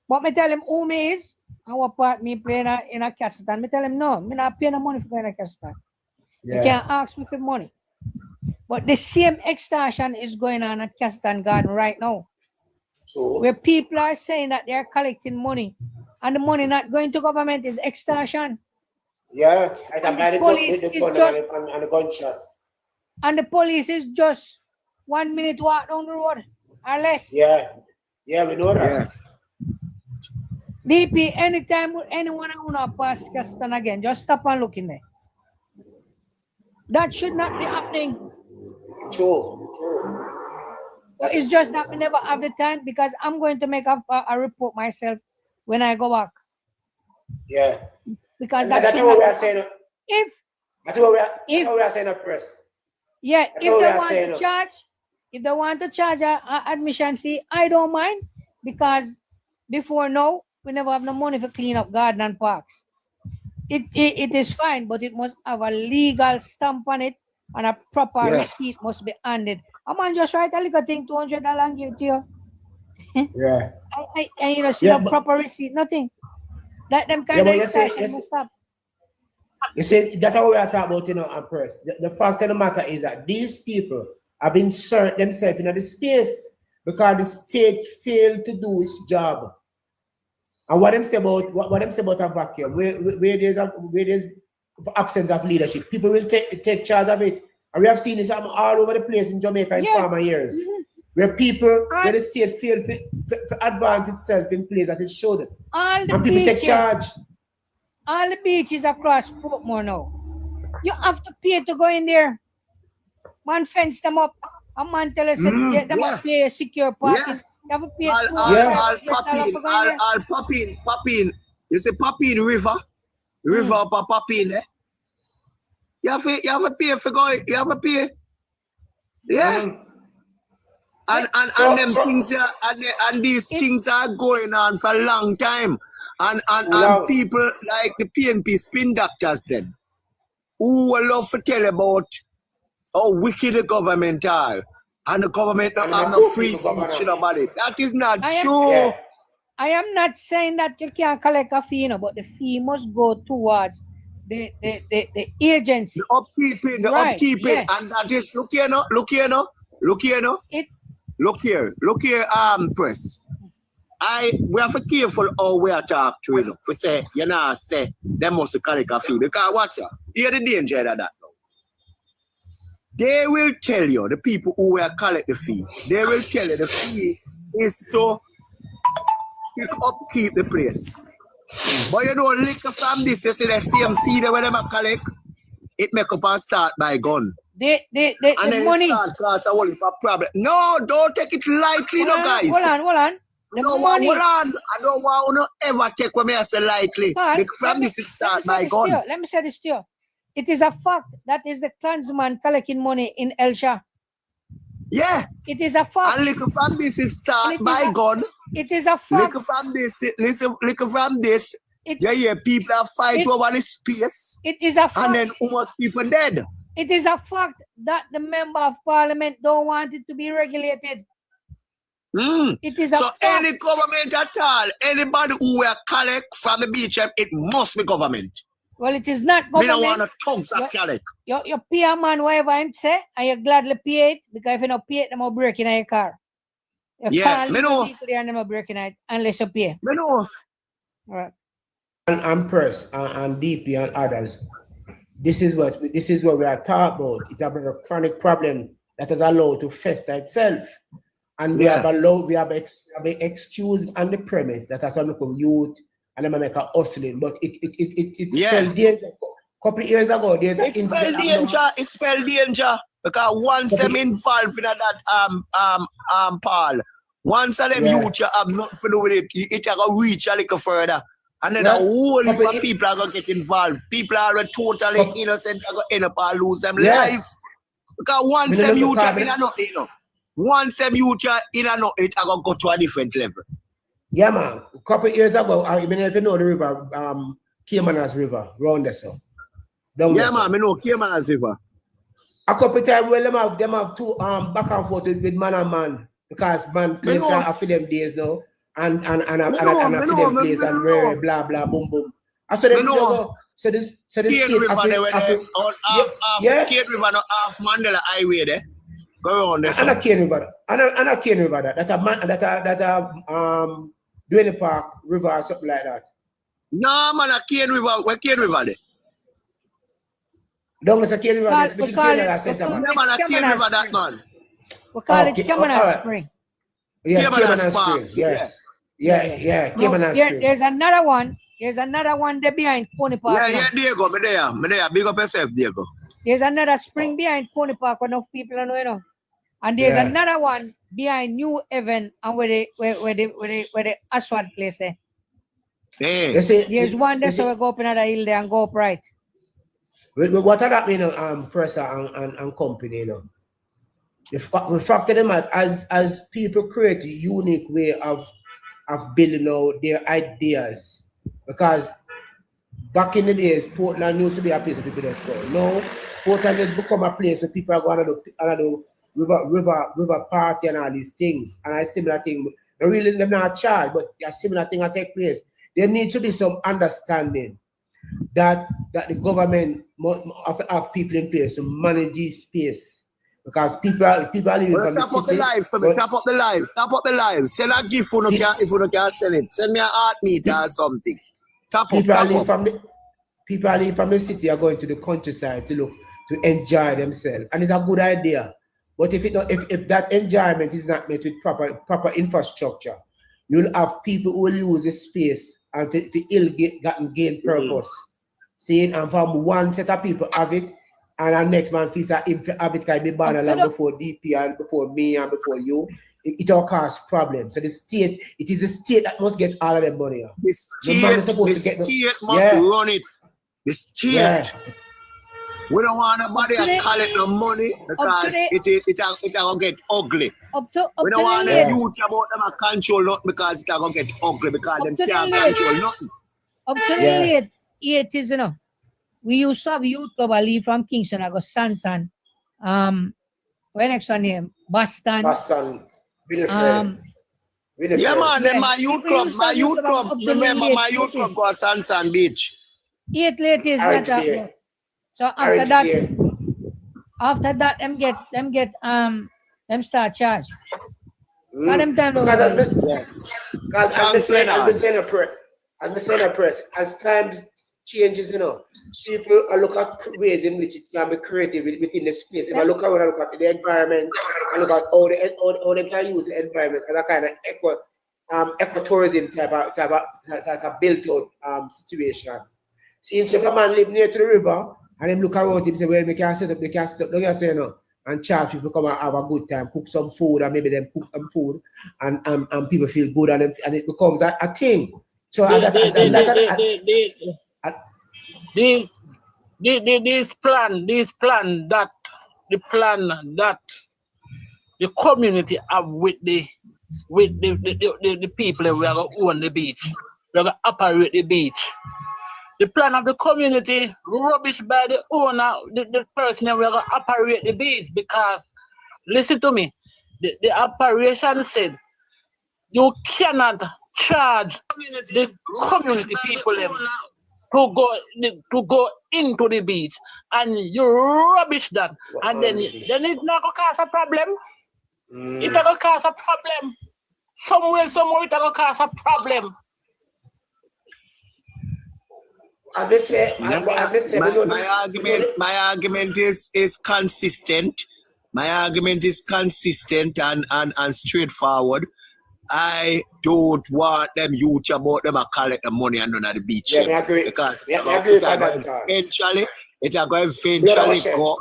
But me tell him who me is and what part me playing in a Cassitan. Me tell him, no, me not pay no money for going to Cassitan. You can't ask me for money. But the same extortion is going on at Cassitan Garden right now. So where people are saying that they're collecting money and the money not going to government is extortion. Yeah, and the police is just and the gunshot. And the police is just 1 minute walk down the road or less. Yeah, we know that. DP, anytime anyone wanna pass Cassitan again, just stop and look in there. That should not be happening. True. But it's just that we never have the time because I'm going to make a report myself when I go back. Yeah. Because that's what we are saying. That's what we are saying at press. Yeah, if they want to charge an admission fee, I don't mind because before now, we never have no money for clean up garden and parks. It is fine, but it must have a legal stamp on it and a proper receipt must be handed. A man just write a little thing, $200 and give it to you. Yeah. I see no proper receipt, nothing. That them kind of excitement must stop. You see, that's what we are talking about, at press. The fact of the matter is that these people have inserted themselves in the space because the state failed to do its job. And what them say about a vacuum, where there's absence of leadership, people will take charge of it. And we have seen this all over the place in Jamaica in former years, where the state failed to advance itself in place that it should. And people take charge. All the beaches across Portmore now, you have to pay to go in there. Man fence them up. A man tell us that them up pay secure parking. You have to pay I'll pop in. You say pop in river up a pop in, eh? You have to pay for going. You have to pay. Yeah. And them things here, and these things are going on for a long time. And people like the PNP spin doctors then, who will love to tell about how wicked the government are. And the government don't have no free teaching about it. That is not true. I am not saying that you can't collect a fee, but the fee must go towards the agency. The upkeeping, and that is look here, press. We have to be careful how we are talk to you. For say, say they must collect a fee. Because watch out, hear the danger of that now. They will tell you, the people who will collect the fee, they will tell you the fee is so upkeep the place. But you don't lick from this, you see the same fee that when they collect, it make up and start by gun. The money. Start cause a whole heap of problem. No, don't take it lightly, guys. Hold on. Hold on. I don't want to ever take what I say lightly. From this, it starts by gun. Let me say this to you. It is a fact that is the clansman collecting money in Elsha. Yeah. It is a fact. And look from this, it starts by gun. It is a fact. Look from this, people are fighting over the space. It is a fact. And then almost people dead. It is a fact that the member of parliament don't want it to be regulated. It is a fact. So any government at all, anybody who will collect from the beach, it must be government. Well, it is not government. We don't want to thugs that collect. You pay a man whatever him say, and you gladly pay it, because if you don't pay it, them will break in your car. You can't leave the vehicle there and them will break in it unless you pay. Me know. All right. And Press and DP and others. This is what we are talking about. It's about a chronic problem that is allowed to fester itself. And we have excused on the premise that as some local youth and them make a hustling, but it spelled danger. A couple of years ago, it spelled danger because once them involved in that Paul, once of them youth have nothing to do with it, it will reach a little further. And then a whole heap of people are going to get involved. People are totally innocent are going to end up and lose them life. Because once them youth are in a nothing, once them youth are in a nothing, it are going to go to a different level. Yeah, man. A couple of years ago, I mean, if you know the river, Caymanas River, round there, so. Man, I know Caymanas River. A couple of times, well, them have two back and forth with man and man, because man claims are for them days now, and for them days and blah blah boom boom. I said them go. So this state Kate River, not half Mandela Highway there. Go on there. And a Kate River, and a Kate River that Dwayne Park River or something like that. No, man, a Kane River. Where Kane River there? Don't say Kane River. We call it River, that man. We call it Caymanas Spring. Yeah, Caymanas Spring. Yeah, Caymanas Spring. There's another one. There's another one there behind Pony Park. Yeah, Diego, me there. Big up yourself, Diego. There's another spring behind Pony Park where enough people are know. And there's another one behind New Haven and where the asphalt place there. Hey. There's one there, so we go up another hill there and go up right. What does that mean, Presser and company, you know? The fact of the matter, as people create a unique way of building out their ideas, because back in the days, Portland used to be a place where people just go. Now, Portland has become a place where people are going to do river party and all these things. And a similar thing, they're really not charged, but a similar thing will take place. There needs to be some understanding that the government must have people in place to manage this space. Because people are living from the city. Tap up the live. Send a gift if you can't sell it. Send me an art meter or something. People are living from the city are going to the countryside to enjoy themselves. And it's a good idea. But if that enjoyment is not met with proper infrastructure, you'll have people who will use the space and to gain purpose. Seeing and from one set of people have it, and our next man feels that if have it can be born along before DP and before me and before you, it all causes problems. So the state, it is the state that must get all of the money. The state must run it. The state. Yeah. We don't want nobody to collect no money because it will get ugly. We don't want the youth about them to control nothing because it will get ugly because them can't control nothing. Up to the late 80s, you know, we used to have youth club leave from Kingston. I go Sansan Where next one name? Boston. Boston. Yeah, man, then my youth club, remember my youth club was Sansan Beach. 8 ladies Orange better. Day. So after Orange that, Day. them start charge. Got them time to Because Yeah. as time changes, you know, people look at ways in which it can be creative within the space. If I look at the environment, I look at how they can use the environment as a kind of ecotourism type of built out situation. See, if a man live near to the river and then look around him and say, well, they can set up, don't you say, you know, and charge people come and have a good time, cook some food, and maybe them cook some food, and people feel good, and it becomes a thing. So this plan that the community have with the people that we are going to own the beach, we are going to operate the beach. The plan of the community rubbish by the owner, the person that we are going to operate the beach, because listen to me, the operation said you cannot charge the community people to go into the beach, and you rubbish that, and then it's not going to cause a problem. It's going to cause a problem. Somewhere it's going to cause a problem. My argument is consistent. My argument is consistent and straightforward. I don't want them youth about them collect the money and none of the beach. Yeah, I agree. Because I agree with that. eventually go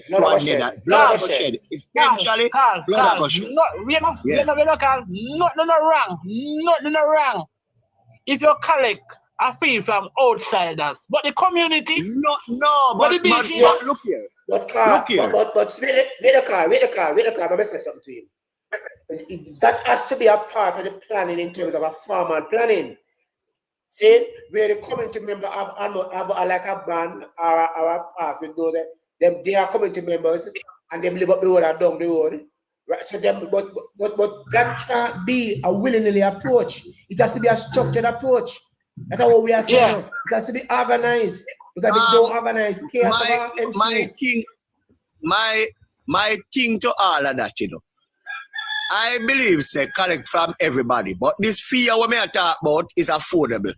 Bloodshed. Eventually, blood go shed. Nothing wrong. If you collect a fee from outsiders, but the community, but look here. But wait the car. Let me say something to you. That has to be a part of the planning in terms of a formal planning. See, where the community member are like a band or a pass with those they are community members and they live up the road and down the road. Right? So but that can't be a willingly approach. It has to be a structured approach. That's what we are saying. Yeah. It has to be organized. Because if you don't organize chaos my thing to all of that, you know. I believe say collect from everybody, but this fee what me talk about is affordable.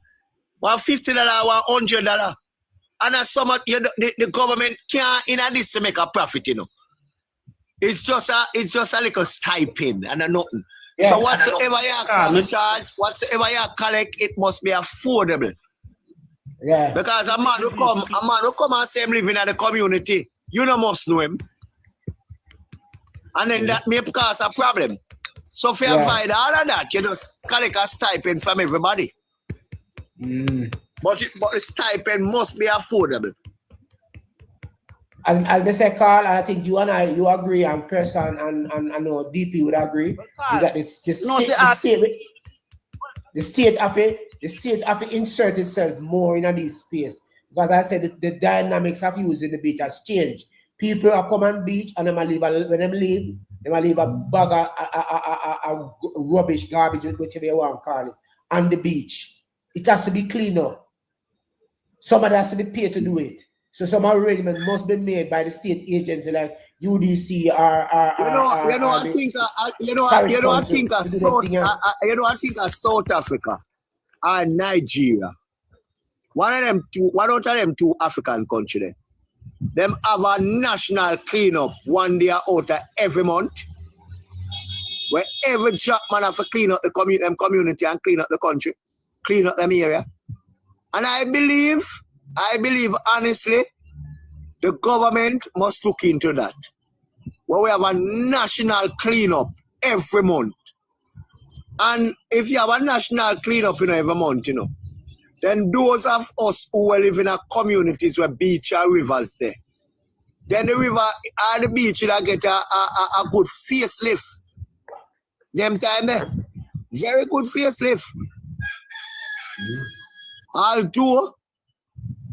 $50, $100. And as some of the government can't in this to make a profit, you know. It's just a little stipend and nothing. Yeah, so whatsoever you charge, whatsoever you collect, it must be affordable. Yeah. Because a man who come and say him living in the community, you know must know him. And then that may cause a problem. So if you avoid all of that, you just collect a stipend from everybody. But the stipend must be affordable. I'll say, Carl, and I think you agree, and person and I know DP would agree, is that the state have to insert itself more in this space. Because I said the dynamics of using the beach has changed. People are come on beach and when they leave a bag of rubbish, garbage, whatever you want to call it, on the beach. It has to be cleaned up. Somebody has to be paid to do it. So some arrangement must be made by the state agency like UDC or South Africa and Nigeria. One out of them two African countries. Them have a national cleanup one day out of every month. Where every job man have to clean up the community and clean up the country, clean up them area. And I believe honestly, the government must look into that. Where we have a national cleanup every month. And if you have a national cleanup every month, then those of us who live in a communities where beach or rivers there, then the river or the beach will get a good facelift. Them time there. Very good facelift. Although,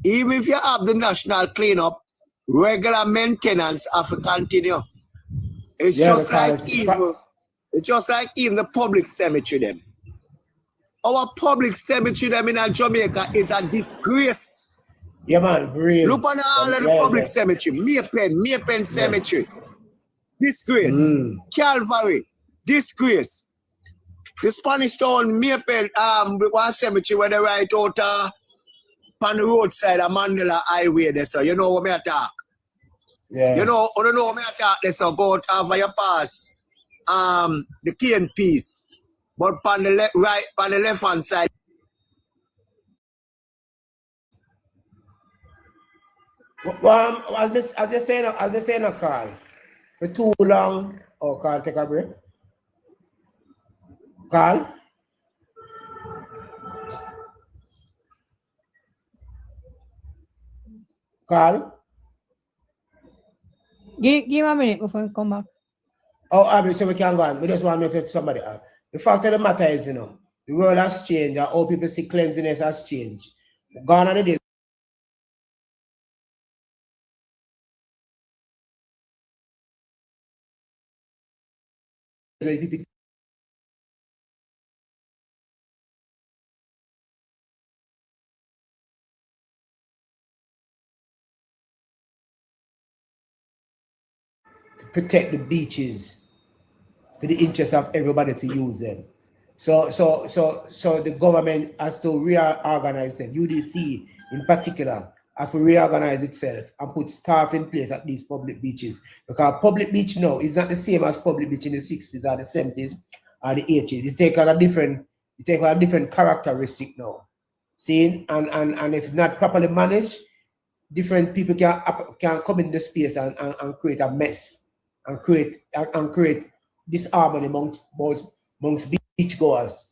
even if you have the national cleanup, regular maintenance have to continue. It's Yeah, just like because it's just like even the public cemetery them. Our public cemetery them in Jamaica is a disgrace. yeah, man, real. Look on all of the public cemetery. Maypen Cemetery. Disgrace. Calvary. Disgrace. The Spanish town, Maypen, one cemetery where they write out on the roadside of Mandela Highway there, so you know what I talk. Yeah. You know what I talk there, so go out over your pass. The cane piece. But on the left hand side. Well, as you saying, Carl, for too long. Oh, Carl, take a break. Carl? Carl? Give him a minute before we come back. Oh, Abby, so we can go on. We just want to take somebody out. The fact of the matter is, you know, the world has changed, and all people see cleanliness has changed. Gone are the days. People to protect the beaches for the interest of everybody to use them. So the government has to reorganize itself. UDC in particular have to reorganize itself and put staff in place at these public beaches. Because public beach now is not the same as public beach in the 60s or the 70s or the 80s. It's taken a different characteristic now. See, and if not properly managed, different people can come in the space and create a mess and create disharmony amongst beachgoers.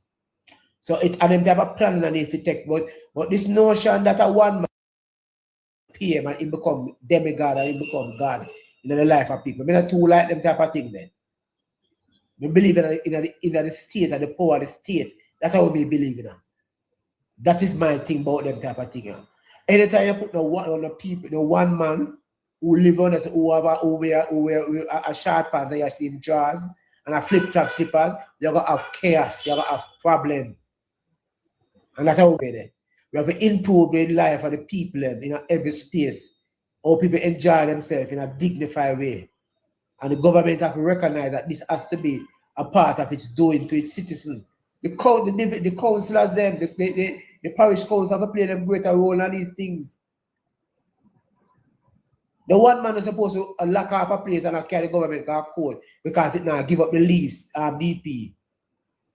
So and them have a plan and if you take but this notion that a one man PM and he become demigod and he become God in the life of people. I mean, too like them type of thing then. We believe in the state and the power of the state. That's how we believe in it. That is my thing about them type of thing. Anytime you put the one man who live on us, who wear a short pants that you see in drawers and a flip-flop slippers, you're going to have chaos, you're going to have problem. And that's how we get it. We have to improve the life of the people in every space. How people enjoy themselves in a dignified way. And the government have to recognize that this has to be a part of its doing to its citizens. The councillors, the parish councils have to play a greater role in these things. The one man is supposed to lock off a place and carry the government court because it now give up the lease BP.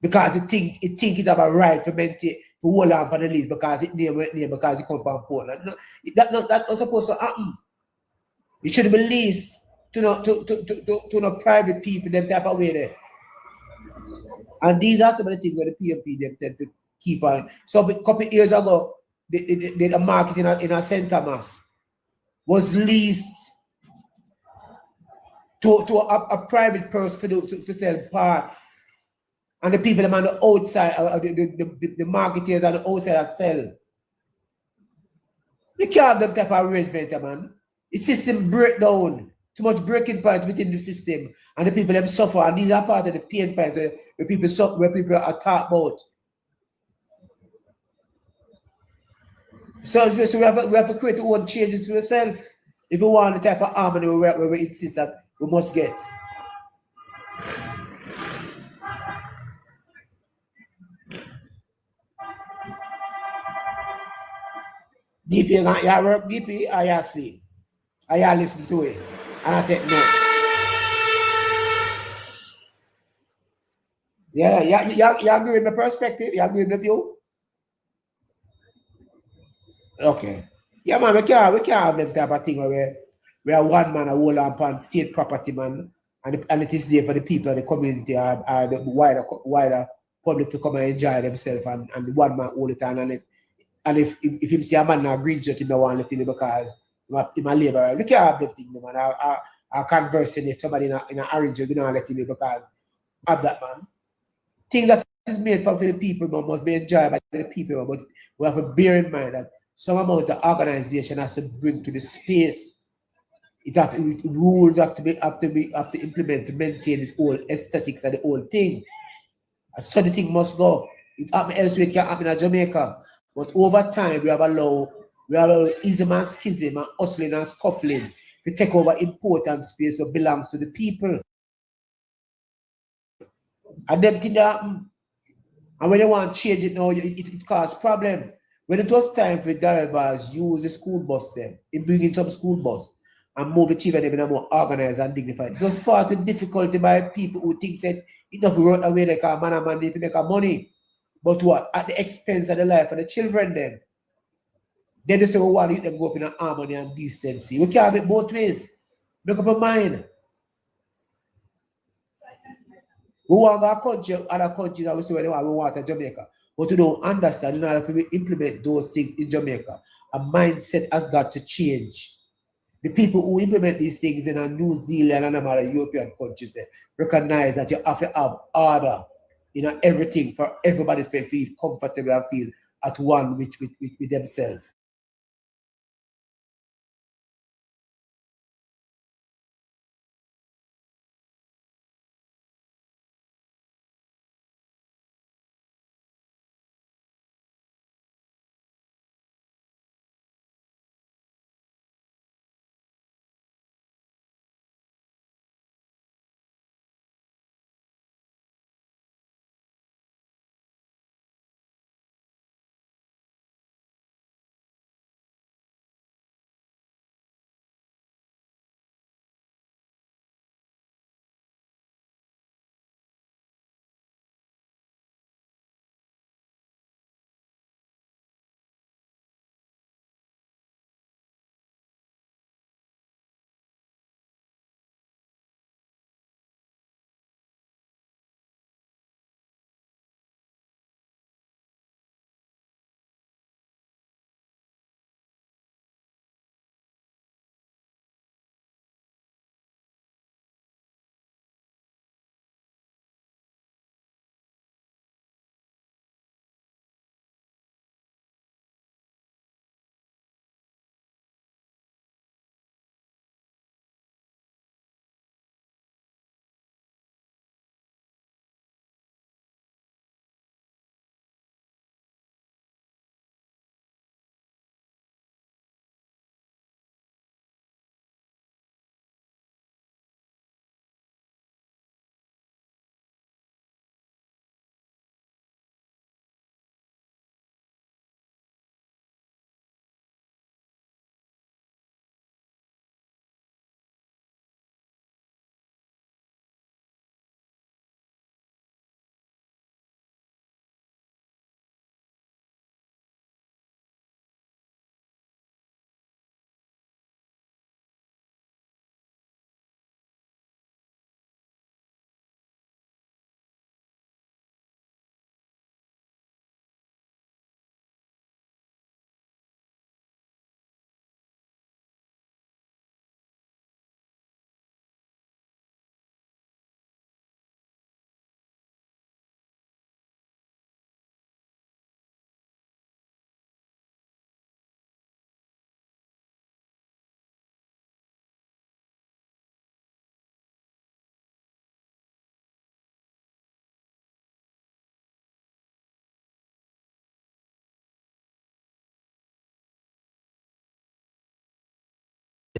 Because it think it have a right to maintain to hold on for the lease because it near because it come from Portland. No, that not supposed to happen. It should be leased to private people, them type of way there. And these are some of the things where the PMP them tend to keep on. So a couple of years ago, the market in a St. Thomas was leased to a private person to sell parts. And the people on the outside, the marketers on the outside sell. They can't have them type of arrangement, man. It's system breakdown. Too much breaking point within the system. And the people them suffer. And these are part of the pain point where people suffer, where people are talked about. So we have to create our own changes for ourselves. If we want the type of harmony where we insist that we must get. DP, you work DP, I sleep. I listen to it and I take notes. Yeah, you agree with my perspective? You agree with the view? Okay. Yeah, man, we can't have them type of thing where one man a hold on state property, man, and it is there for the people of the community or the wider public to come and enjoy themselves and one man hold it on and if him see a man not agree to him, don't want to let him because he's a laborer. We can't have them thing, man. I conversing if somebody in a orange, we don't let him because of that, man. Thing that is made for the people, man, must be enjoyed by the people, but we have to bear in mind that some amount of organization has to bring to the space rules have to implement to maintain the whole aesthetics and the whole thing. A certain thing must go. It happen elsewhere, it can happen in Jamaica. But over time, we have allowed ism and schism and hustling and scuffling to take over important space that belongs to the people. And them things happen. And when they want to change it now, it causes problem. When it was time for Darrell Bars use the school bus then, it bring in some school bus and move the children in a more organized and dignified. It was far too difficult by people who think that it doesn't run away like a man need to make a money. But what? At the expense of the life of the children then. Then they say, well, why do them go up in harmony and decency? We can't have it both ways. Make up a mind. We want our country, other countries, and we say, well, we want in Jamaica. But we don't understand, in order to implement those things in Jamaica, a mindset has got to change. The people who implement these things in New Zealand and other European countries recognize that you have to have order in everything for everybody to feel comfortable and feel at one with themselves.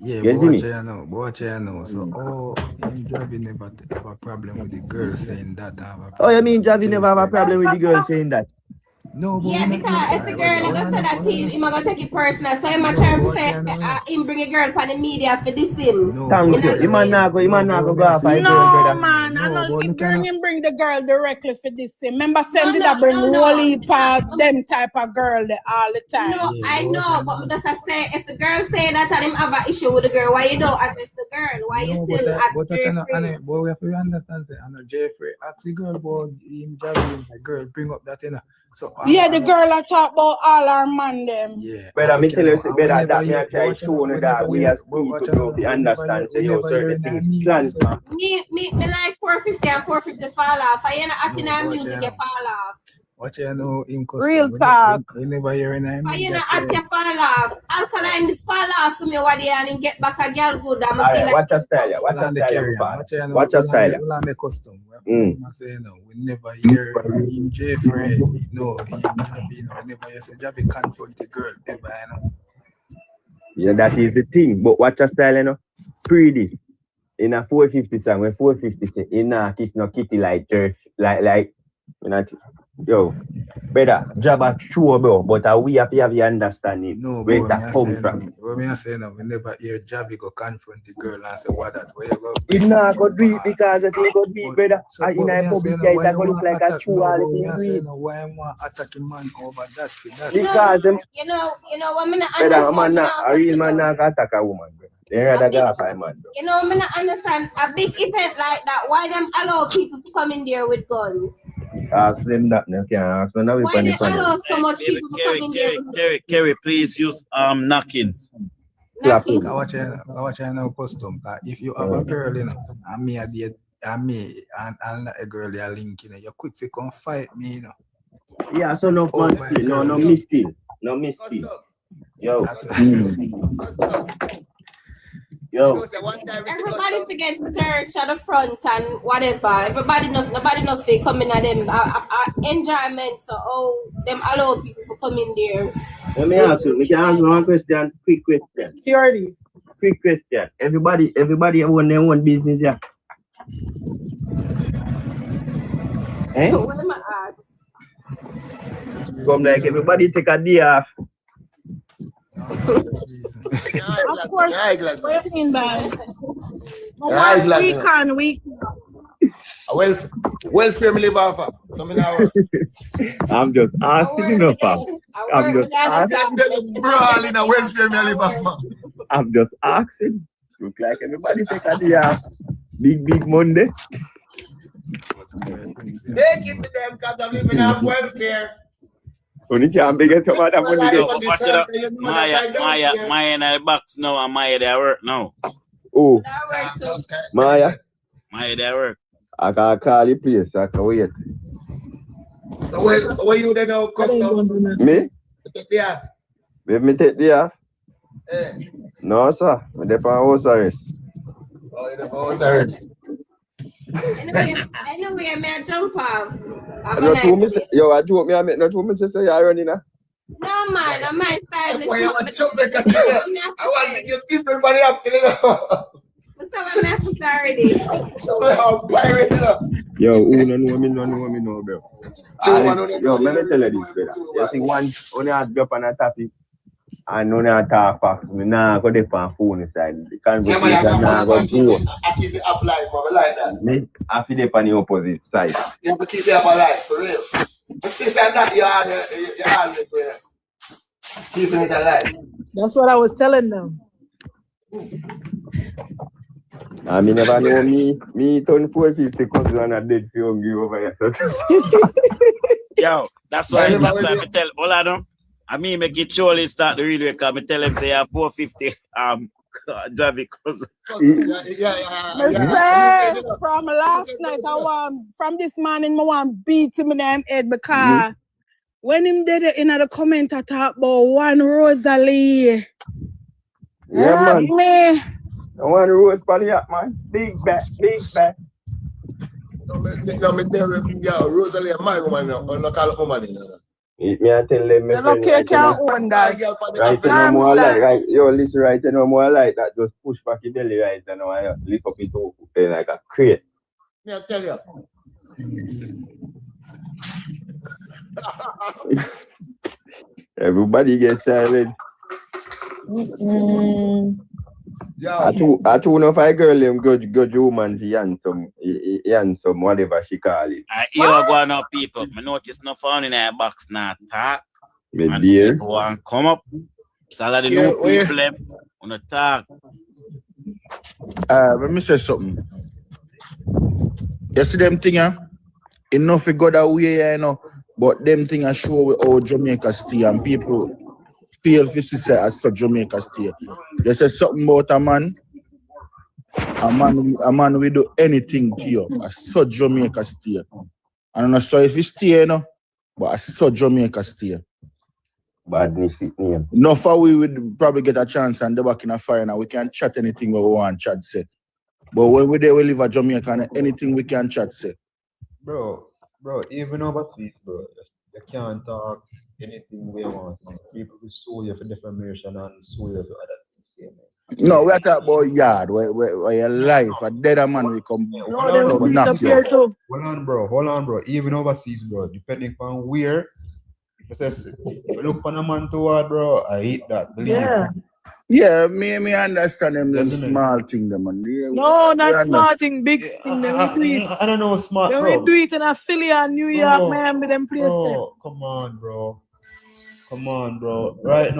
Yeah, Yes, watch Jimmy. you know. So, him Javi never have a problem with the girl saying that. Oh, you mean Javi never have a problem with the girl saying that? No, but Yeah, because if a girl like I said that to him, I'm gonna take it personal. So I'm trying to say him bring a girl for the media for this him. No, Thank you. You man not go go off his No, own, brother. man. I know if bring the girl directly for this. Remember, Sandy No, that bring no. Wally them type of girl there all the time. No, I know, but just I say if the girl say that and him have an issue with the girl, why you don't address the girl? Why you still at Jeffrey? But we have to understand, say, I know Jeffrey ask the girl about him Javi, the girl bring up that, you know. So the girl I talk about all our man them. Yeah. Brother, me tell you, brother, that me I try to show you that we as people to understand, say, yo, certain things planned. Me like 450 and 450 fall off. I ain't acting on music, you fall off. What you know in custom? Real talk. We never hear in him. You know, at your fall off. Alkaline fall off to me what they and get back a girl good. I'm Alright, watch your style, yeah. Watch your style, watch your style. We'll have the custom. We never hear in Jeffrey, no, in Jabby, we never hear Jabby confront the girl ever, you know. Yeah, that is the thing. But watch your style, you know. Pre this. In a 450 song, when 450 say, in a kiss no kitty like church, like, you know, yo, better, Jabba sure, bro, but we have to have the understanding where that comes from. What I say now, we never hear Jabby go confront the girl and say, what that, where you go? It not go do it because it's go do it, brother. In a public, it's go look like a true all the why am I attacking man over that? Because you know, what I'm understand. A real man not attack a woman, brother. They rather go after a man. You know, I'm not understand a big event like that. Why them allow people to come in there with guns? Ask them that. They can't ask me now. Why they allow so much people to come in there? Kerry, please use knockings. I watch you know custom. If you have a girl, you know, and me and a girl they are linking, you quick to come fight me, you know. Yeah, so no fun. No misfeel. No misfeel. Yo. Yo. Everybody forget church at the front and whatever. Nobody enough they come in at them enjoyment. So them allow people to come in there. Let me ask you. We can answer one question. Quick question. Theory. Quick question. Everybody own their own business, yeah. Eh? What am I ask? Come like everybody take a day off. Of course, what do you mean by week? Welfare me live off. I'm just asking enough. I'm just asking. Brawling a welfare me live off. I'm just asking. Look like everybody take a day off. Big Monday. Take it to them because I'm living off welfare. Only can big it some other money. Watch it up. Maya in the box now and Maya there work now. Oh, Maya there work. I can call the place. I can wait. So where you there now, custom? Me? Take the off. Let me take the off. No, sir. I'm there for house arrest. Oh, you're there for house arrest. Anyway, may I jump off? I joke me, I make no true me say you're running now. No man, I might style this. Why you want jump like a I want you everybody up still What's up with message already? Pirate Yo, who no know me, bro. Yo, let me tell you this, brother. You see, once only I drop on a topic and only I talk back, me nah go there on phone inside. The conversation nah go through. I keep the app live, but like that. Me, I feel there on the opposite side. You have to keep the app alive, for real. But since I'm not, you're keeping it alive. That's what I was telling them. I mean, never know me turn 450 because I'm a dead for hungry over here. Yo, that's why I tell all of them. I mean, make it surely start the real way because I tell them say I have 450 drive because from last night from this morning I want beat him in the head because when him did it in the comment I talk about one Rosalie. Yeah, man. Me. One rose for the man. Big back. No, me tell them, yeah, Rosalie and my woman now. I'm not calling woman. Me I tell them, you okay, can't own that. Right, no more like, right, yo, listen, right, no more like that. Just push back your belly, right, and I lift up it like a crate. Me I tell you. Everybody gets silent. Yeah. I told no five girl them go woman handsome, whatever she call it. You are going up people. I notice no phone in that box now talk. And dear. People want come up. So all of the new people them wanna talk. Let me say something. You see them thing, enough to go that way, you know, but them thing I show with how Jamaica stay and people feel this is as such Jamaica stay. You say something about a man will do anything to you as such Jamaica stay. And so if you stay, you know, but I saw Jamaica stay. Badness it name. No, for we would probably get a chance and the back in a fire now. We can chat anything we want chat say. But when we there, we live at Jamaica and anything we can chat say. Bro, even overseas, bro, you can't talk anything we want. People will sue you for defamation and sue you for other things. No, we are talking about yard, where your life, a dead man will come. Hold on, bro. Even overseas, bro, depending on where, if you look on a man toward, bro, I hate that. Believe me. Yeah, me understand them little small thing, them man. No, not small thing, big thing. Then we do it. I don't know smart, then bro. we do it in Philly and New York, Miami, them places. Bro, come on, bro. Right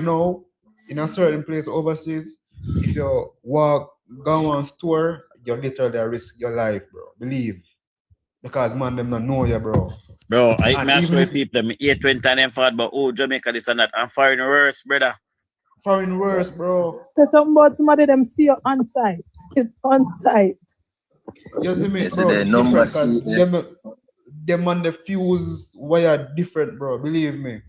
now, in a certain place overseas, if you go on store, you literally risk your life, bro. Believe. Because man, them not know you, bro. Bro, I show people them 820 and them thought about Jamaica this and that. And foreign worse, brother. Foreign worse, bro. Tell something about somebody them see you on site. It's on site. You see me, bro? Them on the fuse wire different, bro. Believe me.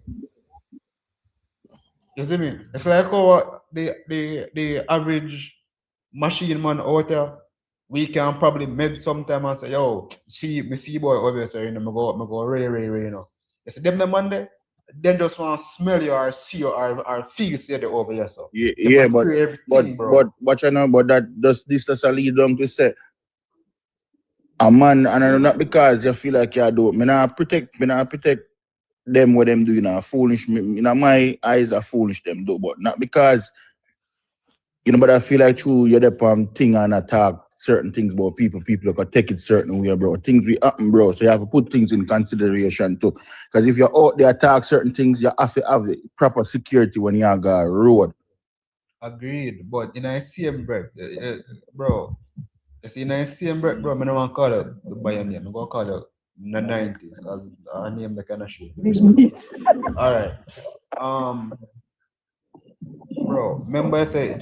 You see me? It's like how the average machine man out there, we can probably med sometime and say, yo, see boy over there, so you know, me go really, you know. You see them man there, then just want to smell you or see you or feel you over here, so. Yeah, but you know, but that does a lead them to say a man, and not because you feel like you do. Me not protect them what them doing are foolish. My eyes are foolish them do, but not because but I feel like you're the thing and attack certain things about people can take it certain way, bro. Things will happen, bro. So you have to put things in consideration too. Because if you're out there attack certain things, you have to have proper security when you go road. Agreed, but in a same breath, bro. You see, in a same breath, bro, I don't want to call it by your name. I'm going to call it in the 90s because our name the kind of shit. All right. Bro, remember I said